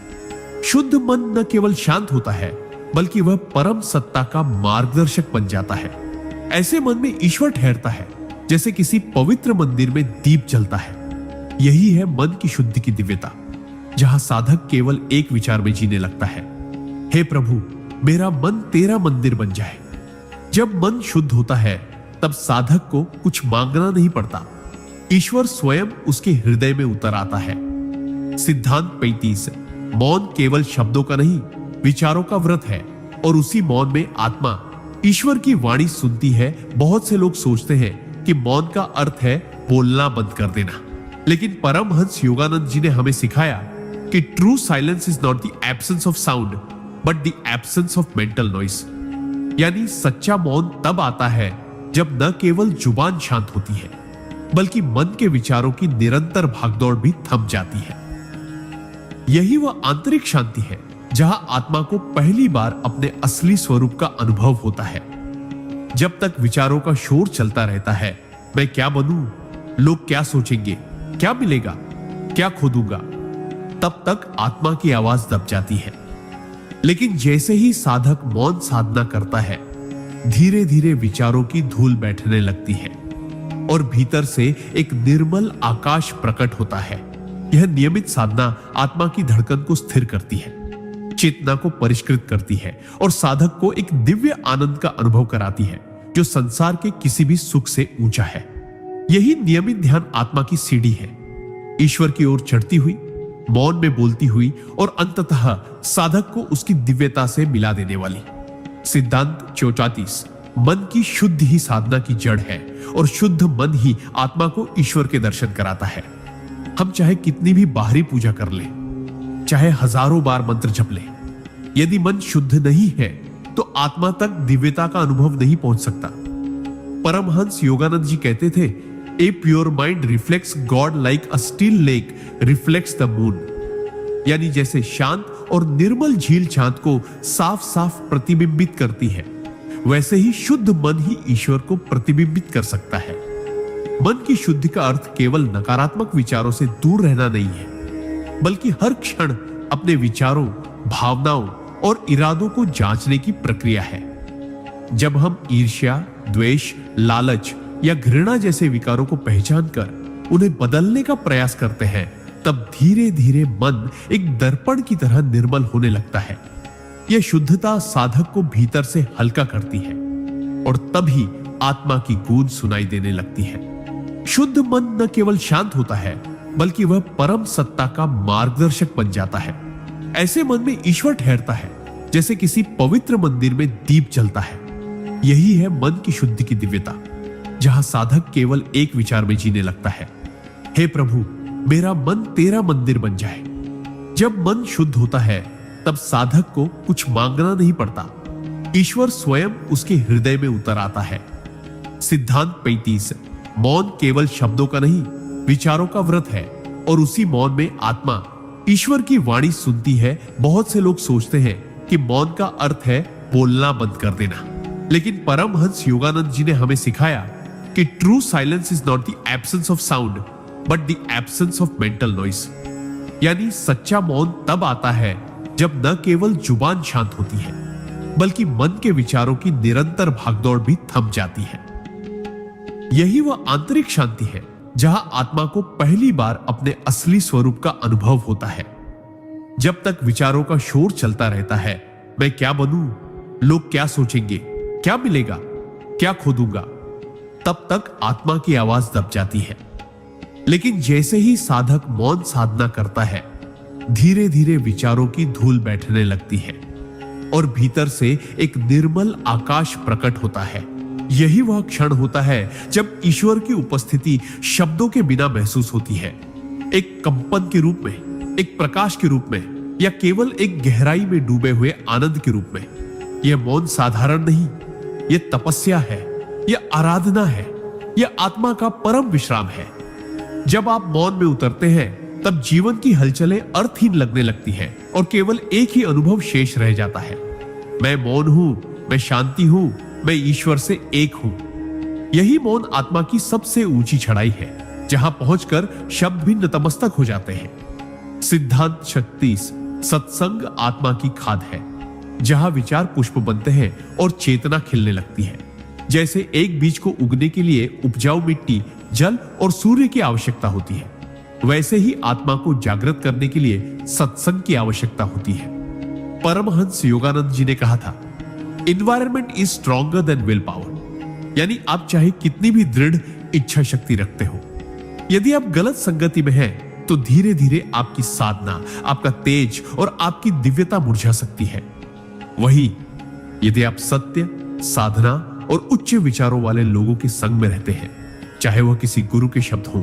S1: शुद्ध मन न केवल शांत होता है, बल्कि वह परम सत्ता का मार्गदर्शक बन जाता है। ऐसे मन में ईश्वर ठहरता है, जैसे किसी पवित्र मंदिर में दीप जलता है। यही है मन की शुद्धि की दिव्यता, जहां साधक केवल एक विचार में जीने लगता है, हे प्रभु, मेरा मन तेरा मंदिर बन जाए। जब मन शुद्ध होता है तब साधक को कुछ मांगना नहीं पड़ता, ईश्वर स्वयं उसके हृदय में उतर आता है। सिद्धांत 35 मौन केवल शब्दों का नहीं, विचारों का व्रत है और उसी मौन में आत्मा ईश्वर की वाणी सुनती है। बहुत से लोग सोचते हैं कि मौन का अर्थ है बोलना बंद कर देना, लेकिन परमहंस योगानंद जी ने हमें सिखाया कि true silence is not the absence of sound but the absence of mental noise, यानी सच्चा मौन तब आता है जब न केवल जुबान शांत होती है, बल्कि मन के विचारों की निरंतर भागदौड़ भी थम जाती है। यही वह आंतरिक शांति है जहां आत्मा को पहली बार अपने असली स्वरूप का अनुभव होता है। जब तक विचारों का शोर चलता रहता है, मैं क्या बनूं, लोग क्या सोचेंगे, क्या मिलेगा, क्या खो दूंगा, तब तक आत्मा की आवाज दब जाती है। लेकिन जैसे ही साधक मौन साधना करता है, धीरे धीरे विचारों की धूल बैठने लगती है और भीतर से एक निर्मल आकाश प्रकट होता है। यह नियमित साधना आत्मा की धड़कन को स्थिर करती है, चेतना को परिष्कृत करती है और साधक को एक दिव्य आनंद का अनुभव कराती है जो संसार के किसी भी सुख से ऊंचा है। यही नियमित ध्यान आत्मा की सीढ़ी है, ईश्वर की ओर चढ़ती हुई, मौन में बोलती हुई और अंततः साधक को उसकी दिव्यता से मिला देने वाली। सिद्धांत 34। मन की शुद्ध ही साधना की जड़ है और शुद्ध मन ही आत्मा को ईश्वर के दर्शन कराता है। हम चाहे कितनी भी बाहरी पूजा कर लें, चाहे हजारों बार मंत्र जप लें, यदि मन शुद्ध नहीं है तो आत्मा तक दिव्यता का अनुभव नहीं पहुंच सकता। परमहंस योगानंद जी कहते थे, a pure mind reflects God like a still lake reflects the moon. यानी जैसे शांत और निर्मल झील चांद को साफ साफ प्रतिबिंबित करती है, वैसे ही शुद्ध मन ही ईश्वर को प्रतिबिंबित कर सकता है। मन की शुद्धि का अर्थ केवल नकारात्मक विचारों से दूर रहना नहीं है, बल्कि हर क्षण अपने विचारों, भावनाओं और इरादों को जांचने की प्रक्रिया है। जब हम ईर्ष्या, द्वेष, लालच या घृणा जैसे विकारों को पहचान कर उन्हें बदलने का प्रयास करते हैं, तब धीरे धीरे मन एक दर्पण की तरह निर्मल होने लगता है। यह शुद्धता साधक को भीतर से हल्का करती है और तभी आत्मा की गूंज सुनाई देने लगती है। शुद्ध मन न केवल शांत होता है, बल्कि वह परम सत्ता का मार्गदर्शक बन जाता है। ऐसे मन में ईश्वर ठहरता है, जैसे किसी पवित्र मंदिर में दीप जलता है। यही है मन की शुद्धि की दिव्यता, जहां साधक केवल एक विचार में जीने लगता है, हे प्रभु, मेरा मन तेरा मंदिर बन जाए। जब मन शुद्ध होता है, तब साधक को कुछ मांगना नहीं पड़ता, ईश्वर स्वयं उसके हृदय में उतर आता है। सिद्धांत 35। मौन केवल शब्दों का नहीं, विचारों का व्रत है और उसी मौन में आत्मा ईश्वर की वाणी सुनती है। बहुत से लोग सोचते हैं कि मौन का अर्थ है बोलना बंद कर देना, लेकिन परमहंस योगानंद जी ने हमें सिखाया कि true silence is not the absence of sound but the absence of mental noise. यानी सच्चा मौन तब आता है जब न केवल जुबान शांत होती है, बल्कि मन के विचारों की निरंतर भागदौड़ भी थम जाती है। यही वह आंतरिक शांति है जहां आत्मा को पहली बार अपने असली स्वरूप का अनुभव होता है। जब तक विचारों का शोर चलता रहता है, मैं क्या बनूं, लोग क्या सोचेंगे, क्या मिलेगा, क्या खो दूंगा, तब तक आत्मा की आवाज दब जाती है। लेकिन जैसे ही साधक मौन साधना करता है, धीरे धीरे विचारों की धूल बैठने लगती है और भीतर से एक निर्मल आकाश प्रकट होता है। यही वह क्षण होता है जब ईश्वर की उपस्थिति शब्दों के बिना महसूस होती है, एक कंपन के रूप में, एक प्रकाश के रूप में, या केवल एक गहराई में डूबे हुए आनंद के रूप में। यह मौन साधारण नहीं, यह तपस्या है, यह आराधना है, यह आत्मा का परम विश्राम है। जब आप मौन में उतरते हैं, तब जीवन की हलचलें अर्थहीन लगने लगती हैं और केवल एक ही अनुभव शेष रह जाता है, मैं मौन हूं, मैं शांति हूं, मैं ईश्वर से एक हूं। यही मौन आत्मा की सबसे ऊंची चढ़ाई है, जहां पहुंचकर शब्द भी नतमस्तक हो जाते हैं। सिद्धांत 36। सत्संग आत्मा की खाद है, जहां विचार पुष्प बनते हैं और चेतना खिलने लगती है। जैसे एक बीज को उगने के लिए उपजाऊ मिट्टी, जल और सूर्य की आवश्यकता होती है, वैसे ही आत्मा को जागृत करने के लिए सत्संग की आवश्यकता होती है। परमहंस योगानंद जी ने कहा था, environment is stronger than will power. यानी आप चाहे कितनी भी दृढ़ इच्छा शक्ति रखते हो, यदि आप गलत संगति में हैं, तो धीरे धीरे आपकी साधना, आपका तेज और आपकी दिव्यता मुरझा सकती है। वही यदि आप सत्य, साधना और उच्च विचारों वाले लोगों के संग में रहते हैं, चाहे वह किसी गुरु के शब्द हो,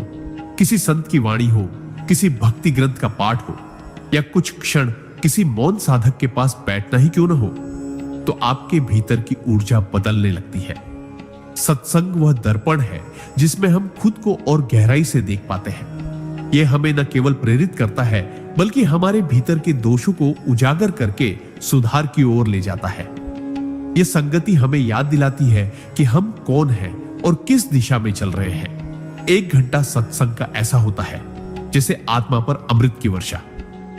S1: किसी संत की वाणी हो, किसी भक्ति ग्रंथ का पाठ हो, या कुछ क्षण किसी मौन साधक के पास बैठना ही क्यों न हो, तो आपके भीतर की ऊर्जा बदलने लगती है। सत्संग वह दर्पण है जिसमें हम खुद को और गहराई से देख पाते हैं। यह हमें न केवल प्रेरित करता है, बल्कि हमारे भीतर के दोषों को उजागर करके सुधार की ओर ले जाता है। यह संगति हमें याद दिलाती है कि हम कौन हैं और किस दिशा में चल रहे हैं। 1 घंटा सत्संग का ऐसा होता है जैसे आत्मा पर अमृत की वर्षा।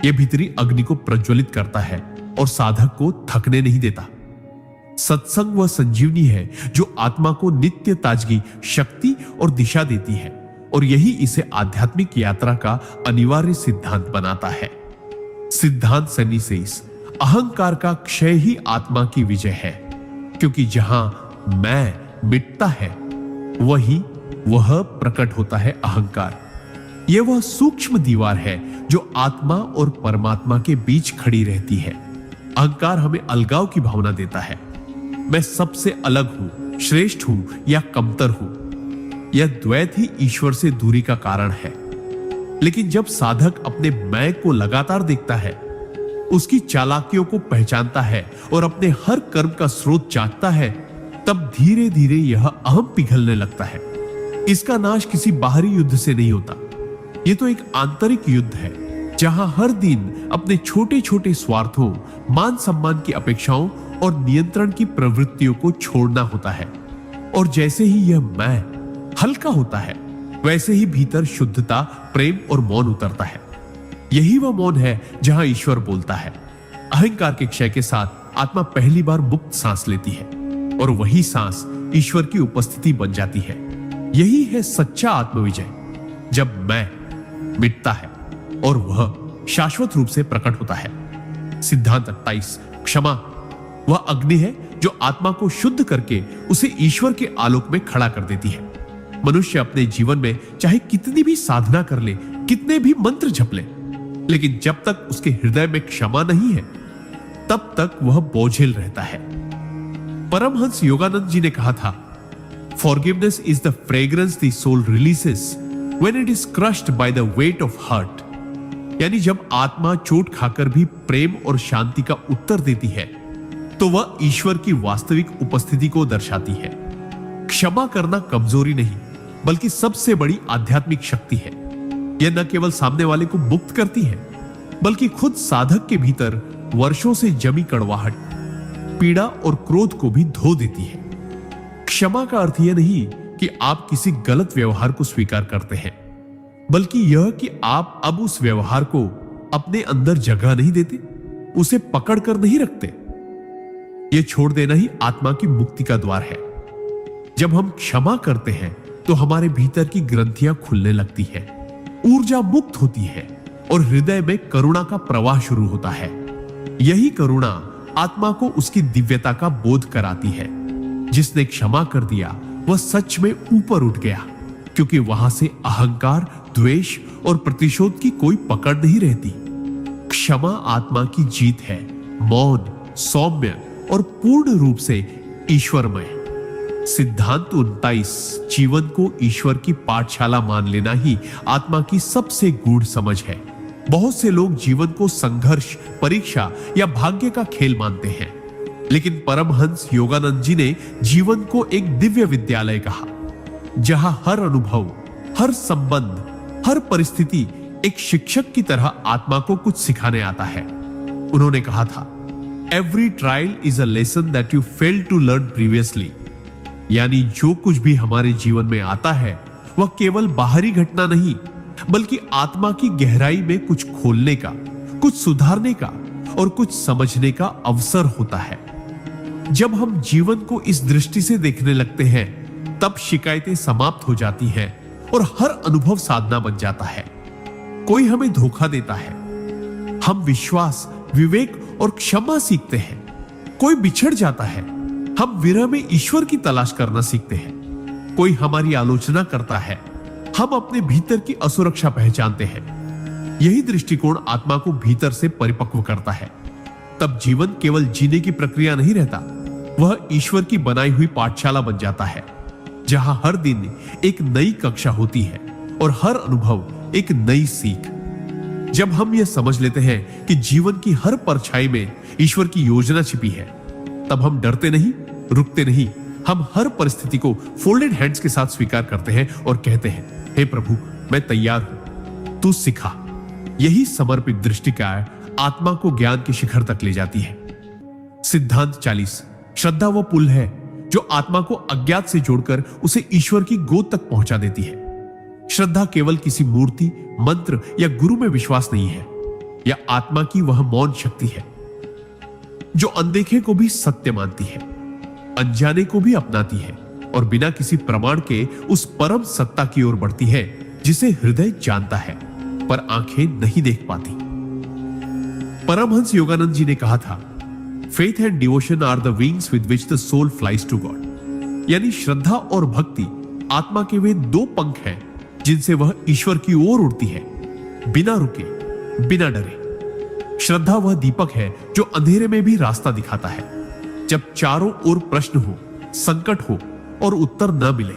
S1: यह भीतरी अग्नि को प्रज्वलित करता है और साधक को थकने नहीं देता। सत्संग वह संजीवनी है जो आत्मा को नित्य ताजगी, शक्ति और दिशा देती है। और यही इसे आध्यात्मिक यात्रा का अनिवार्य सिद्धांत बनाता है। सिद्धांत सनी से इस अहंकार का क्षय ही आत्मा की विजय है, क्योंकि जहां मैं मिटता है वही वह प्रकट होता है अहंकार। यह वह सूक्ष्म दीवार है जो आत्मा और परमात्मा के बीच खड़ी रहती है। अहंकार हमें अलगाव की भावना देता है। मैं सबसे अलग हूं, श्रेष्ठ हूं या कमतर हूं। यह द्वैत ही ईश्वर से दूरी का कारण है। लेकिन जब साधक अपने मैं को लगातार देखता है, उसकी चालाकियों को पहचानता है और अपने हर कर्म का स्रोत जांचता है, तब धीरे धीरे यह अहम पिघलने लगता है। इसका नाश किसी बाहरी युद्ध से नहीं होता। यह तो एक आंतरिक युद्ध है, जहां हर दिन अपने छोटे छोटे स्वार्थों, मान सम्मान की अपेक्षाओं और नियंत्रण की प्रवृत्तियों को छोड़ना होता है। और जैसे ही यह मैं हल्का होता है, वैसे ही भीतर शुद्धता, प्रेम और मौन उतरता है। यही वह मौन है जहां ईश्वर बोलता है। अहंकार के क्षय के साथ आत्मा पहली बार मुक्त सांस लेती है, और वही सांस ईश्वर की उपस्थिति बन जाती है। यही है सच्चा आत्मविजय, जब मैं मिटता है और वह शाश्वत रूप से प्रकट होता है। सिद्धांत 28। क्षमा वह अग्नि है जो आत्मा को शुद्ध करके उसे ईश्वर के आलोक में खड़ा कर देती है। मनुष्य अपने जीवन में चाहे कितनी भी साधना कर ले, कितने भी मंत्र जप ले, लेकिन जब तक उसके हृदय में क्षमा नहीं है, तब तक वह बोझिल रहता है। परमहंस योगानंद जी ने कहा था, Forgiveness is the fragrance the soul releases when it is crushed by the weight of hurt। यानी जब आत्मा चोट खाकर भी प्रेम और शांति का उत्तर देती है, तो वह ईश्वर की वास्तविक उपस्थिति को दर्शाती है। क्षमा करना कमजोरी नहीं, बल्कि सबसे बड़ी आध्यात्मिक शक्ति है। यह न केवल सामने वाले को मुक्त करती है, बल्कि खुद साधक के भीतर वर्षों से जमी कड़वाहट, पीड़ा और क्रोध को भी धो देती है। क्षमा का अर्थ यह नहीं कि आप किसी गलत व्यवहार को स्वीकार करते हैं, बल्कि यह कि आप अब उस व्यवहार को अपने अंदर जगह नहीं देते, उसे पकड़ कर नहीं रखते। यह छोड़ देना ही आत्मा की मुक्ति का द्वार है। जब हम क्षमा करते हैं, तो हमारे भीतर की ग्रंथियां खुलने लगती है, ऊर्जा मुक्त होती है और हृदय में करुणा का प्रवाह शुरू होता है। यही करुणा आत्मा को उसकी दिव्यता का बोध कराती है। जिसने क्षमा कर दिया, वह सच में ऊपर उठ गया, क्योंकि वहां से अहंकार, द्वेष और प्रतिशोध की कोई पकड़ नहीं रहती। क्षमा आत्मा की जीत है, मौन, सौम्य और पूर्ण रूप से ईश्वरमय। सिद्धांत 29। जीवन को ईश्वर की पाठशाला मान लेना ही आत्मा की सबसे गूढ़ समझ है। बहुत से लोग जीवन को संघर्ष, परीक्षा या भाग्य का खेल मानते हैं, लेकिन परमहंस योगानंद जी ने जीवन को एक दिव्य विद्यालय कहा, जहां हर अनुभव, हर संबंध, हर परिस्थिति एक शिक्षक की तरह आत्मा को कुछ सिखाने आता है। उन्होंने कहा था, every trial is a lesson that you failed to learn previously. यानी जो कुछ भी हमारे जीवन में आता है, वह केवल बाहरी घटना नहीं, बल्कि आत्मा की गहराई में कुछ खोलने का, कुछ सुधारने का और कुछ समझने का अवसर होता है। जब हम जीवन को इस दृष्टि से देखने लगते हैं, तब शिकायतें समाप्त हो जाती हैं और हर अनुभव साधना बन जाता है। कोई हमें धोखा देता है, हम विश्वास, विवेक और क्षमा सीखते हैं। कोई बिछड़ जाता है, हम विरह में ईश्वर की तलाश करना सीखते हैं। कोई हमारी आलोचना करता है, हम अपने भीतर की असुरक्षा पहचानते हैं। यही दृष्टिकोण आत्मा को भीतर से परिपक्व करता है। तब जीवन केवल जीने की प्रक्रिया नहीं रहता, वह ईश्वर की बनाई हुई पाठशाला बन जाता है, जहां हर दिन एक नई कक्षा होती है और हर अनुभव एक नई सीख। जब हम यह समझ लेते हैं कि जीवन की हर परछाई में ईश्वर की योजना छिपी है, तब हम डरते नहीं, रुकते नहीं। हम हर परिस्थिति को फोल्डेड हैंड्स के साथ स्वीकार करते हैं और कहते हैं, हे प्रभु, मैं तैयार हूं, तू सिखा। यही समर्पित दृष्टिका आत्मा को ज्ञान के शिखर तक ले जाती है। सिद्धांत 40। श्रद्धा वो पुल है जो आत्मा को अज्ञात से जोड़कर उसे ईश्वर की गोद तक पहुंचा देती है। श्रद्धा केवल किसी मूर्ति, मंत्र या गुरु में विश्वास नहीं है। यह आत्मा की वह मौन शक्ति है जो अनदेखे को भी सत्य मानती है, अनजाने को भी अपनाती है और बिना किसी प्रमाण के उस परम सत्ता की ओर बढ़ती है जिसे हृदय जानता है पर आंखें नहीं देख पाती। परमहंस योगानंद जी ने कहा था, faith and devotion are the wings with which the soul flies to God. यानी श्रद्धा और भक्ति आत्मा के वे दो पंख हैं जिनसे वह ईश्वर की ओर उड़ती है, बिना रुके, बिना डरे। श्रद्धा वह दीपक है जो अंधेरे में भी रास्ता दिखाता है। जब चारों ओर प्रश्न हो, संकट हो और उत्तर न मिले,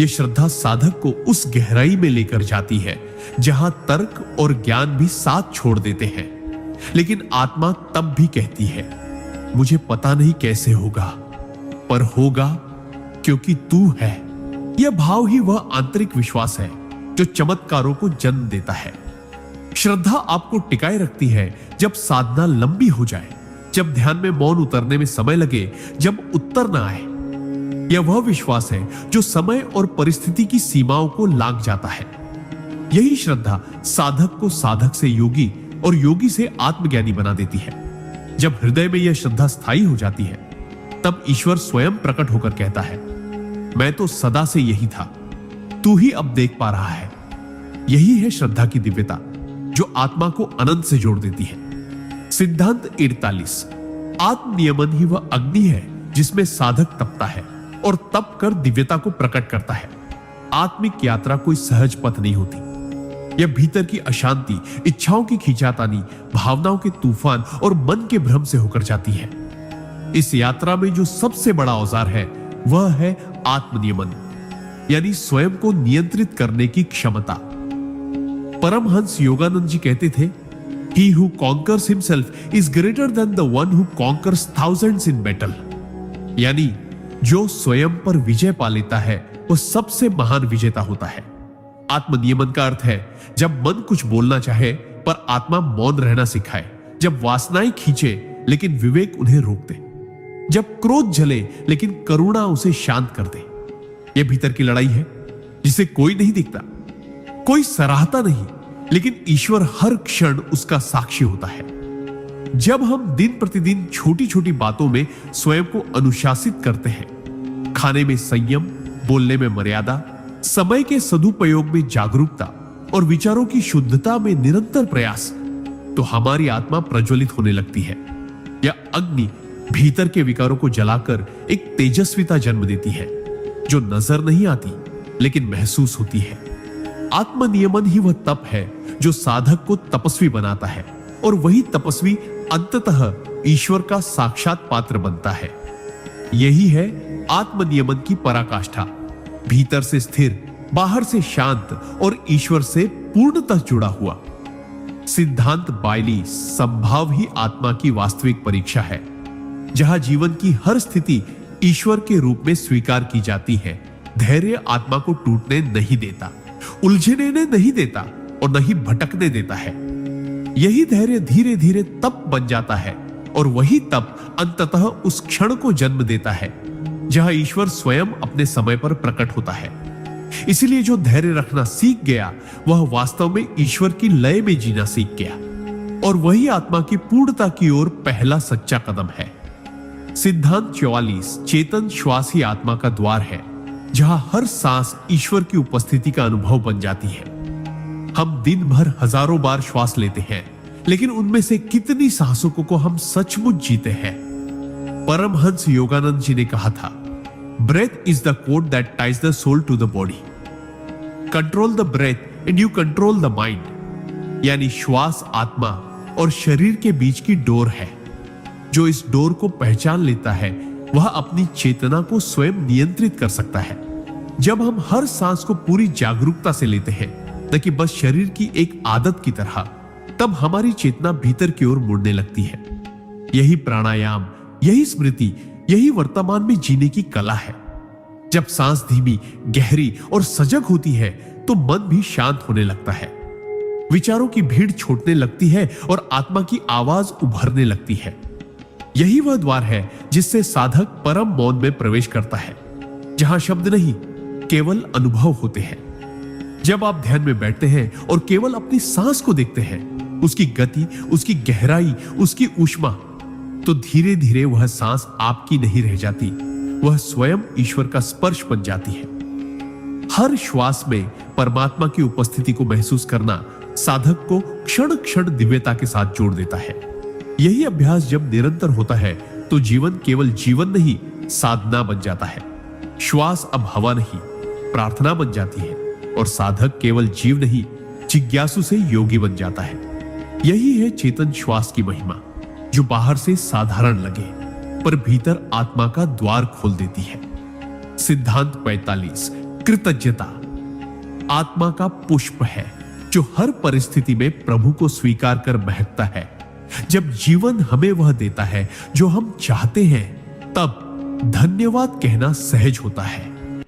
S1: यह श्रद्धा साधक को उस गहराई में लेकर जाती है जहां तर्क और ज्ञान भी साथ छोड़ देते हैं। लेकिन आत्मा तब भी कहती है, मुझे पता नहीं कैसे होगा, पर होगा क्योंकि तू है। यह भाव ही वह आंतरिक विश्वास है जो चमत्कारों को जन्म देता है। श्रद्धा आपको टिकाए रखती है जब साधना लंबी हो जाए, जब ध्यान में मौन उतरने में समय लगे, जब उत्तर ना आए। यह वह विश्वास है जो समय और परिस्थिति की सीमाओं को लांघ जाता है। यही श्रद्धा साधक को साधक से योगी और योगी से आत्मज्ञानी बना देती है। जब हृदय में यह श्रद्धा स्थायी हो जाती है, तब ईश्वर स्वयं प्रकट होकर कहता है, मैं तो सदा से यही था, तू ही अब देख पा रहा है। यही है श्रद्धा की दिव्यता जो आत्मा को अनंत से जोड़ देती है। सिद्धांत 48। आत्म नियमन ही वह अग्नि है जिसमें साधक तपता है और तप कर दिव्यता को प्रकट करता है। आत्मिक यात्रा कोई सहज पथ नहीं होती। यह भीतर की अशांति, इच्छाओं की खींचातानी, भावनाओं के तूफान और मन के भ्रम से होकर जाती है। इस यात्रा में जो सबसे बड़ा औजार है वह है आत्मनियमन, यानी स्वयं को नियंत्रित करने की क्षमता। परमहंस योगानंद जी कहते थे, He who conquers himself is greater than the one who conquers thousands in battle। यानी जो स्वयं पर विजय पा लेता है वह सबसे महान विजेता होता है। आत्मनियमन का अर्थ है जब मन कुछ बोलना चाहे पर आत्मा मौन रहना सिखाए, जब वासनाएं खींचे लेकिन विवेक उन्हें रोक दे, जब क्रोध जले लेकिन करुणा उसे शांत कर दे। यह भीतर की लड़ाई है जिसे कोई नहीं दिखता, कोई सराहता नहीं, लेकिन ईश्वर हर क्षण उसका साक्षी होता है। जब हम दिन प्रतिदिन छोटी छोटी बातों में स्वयं को अनुशासित करते हैं, खाने में संयम, बोलने में मर्यादा, समय के सदुपयोग में जागरूकता और विचारों की शुद्धता में निरंतर प्रयास, तो हमारी आत्मा प्रज्वलित होने लगती है। यह अग्नि भीतर के विकारों को जलाकर एक तेजस्विता जन्म देती है जो नजर नहीं आती लेकिन महसूस होती है। आत्मनियमन ही वह तप है जो साधक को तपस्वी बनाता है और वही तपस्वी अंततः ईश्वर का साक्षात पात्र बनता है। यही है आत्मनियमन की पराकाष्ठा, भीतर से स्थिर, बाहर से शांत और ईश्वर से पूर्णतः जुड़ा हुआ। सिद्धांत बायली संभाव ही आत्मा की वास्तविक परीक्षा है, जहां जीवन की हर स्थिति ईश्वर के रूप में स्वीकार की जाती है। धैर्य आत्मा को टूटने नहीं देता, उलझने नहीं देता और न ही भटकने देता है। यही धैर्य धीरे धीरे तप बन जाता है और वही तप अंततः उस क्षण को जन्म देता है जहां ईश्वर स्वयं अपने समय पर प्रकट होता है। इसलिए जो धैर्य रखना सीख गया वह वास्तव में ईश्वर की लय में जीना सीख गया और वही आत्मा की पूर्णता की ओर पहला सच्चा कदम है। सिद्धांत 44। चेतन श्वास ही आत्मा का द्वार है, जहां हर सांस ईश्वर की उपस्थिति का अनुभव बन जाती है। हम दिन भर हजारों बार श्वास लेते हैं, लेकिन उनमें से कितनी सांसों को हम सचमुच जीते हैं। परमहंस योगानंद जी ने कहा था, breath is the cord that ties the soul to the body. Control the breath and you control the mind. यानी श्वास आत्मा और शरीर के बीच की डोर है। जो इस डोर को पहचान लेता है वह अपनी चेतना को स्वयं नियंत्रित कर सकता है। जब हम हर सांस को पूरी जागरूकता से लेते हैं, न कि बस शरीर की एक आदत की तरह, तब हमारी चेतना भीतर की ओर मुड़ने लगती है। यही प्राणायाम, यही स्मृति, यही वर्तमान में जीने की कला है। जब सांस धीमी, गहरी और सजग होती है तो मन भी शांत होने लगता है। विचारों की भीड़ छूटने लगती है और आत्मा की आवाज उभरने लगती है। यही वह द्वार है जिससे साधक परम मौन में प्रवेश करता है, जहां शब्द नहीं, केवल अनुभव होते हैं। जब आप ध्यान में बैठते हैं और केवल अपनी सांस को देखते हैं, उसकी गति, उसकी गहराई, उसकी ऊष्मा, तो धीरे धीरे वह सांस आपकी नहीं रह जाती, वह स्वयं ईश्वर का स्पर्श बन जाती है। हर श्वास में परमात्मा की उपस्थिति को महसूस करना साधक को क्षण क्षण दिव्यता के साथ जोड़ देता है। यही अभ्यास जब निरंतर होता है तो जीवन केवल जीवन नहीं, साधना बन जाता है। श्वास अब हवा नहीं, प्रार्थना बन जाती है और साधक केवल जीव नहीं, जिज्ञासु से योगी बन जाता है। यही है चेतन श्वास की महिमा, जो बाहर से साधारण लगे पर भीतर आत्मा का द्वार खोल देती है। सिद्धांत 45 कृतज्ञता आत्मा का पुष्प है, जो हर परिस्थिति में प्रभु को स्वीकार कर महकता है। जब जीवन हमें वह देता है जो हम चाहते हैं, तब धन्यवाद कहना सहज होता है।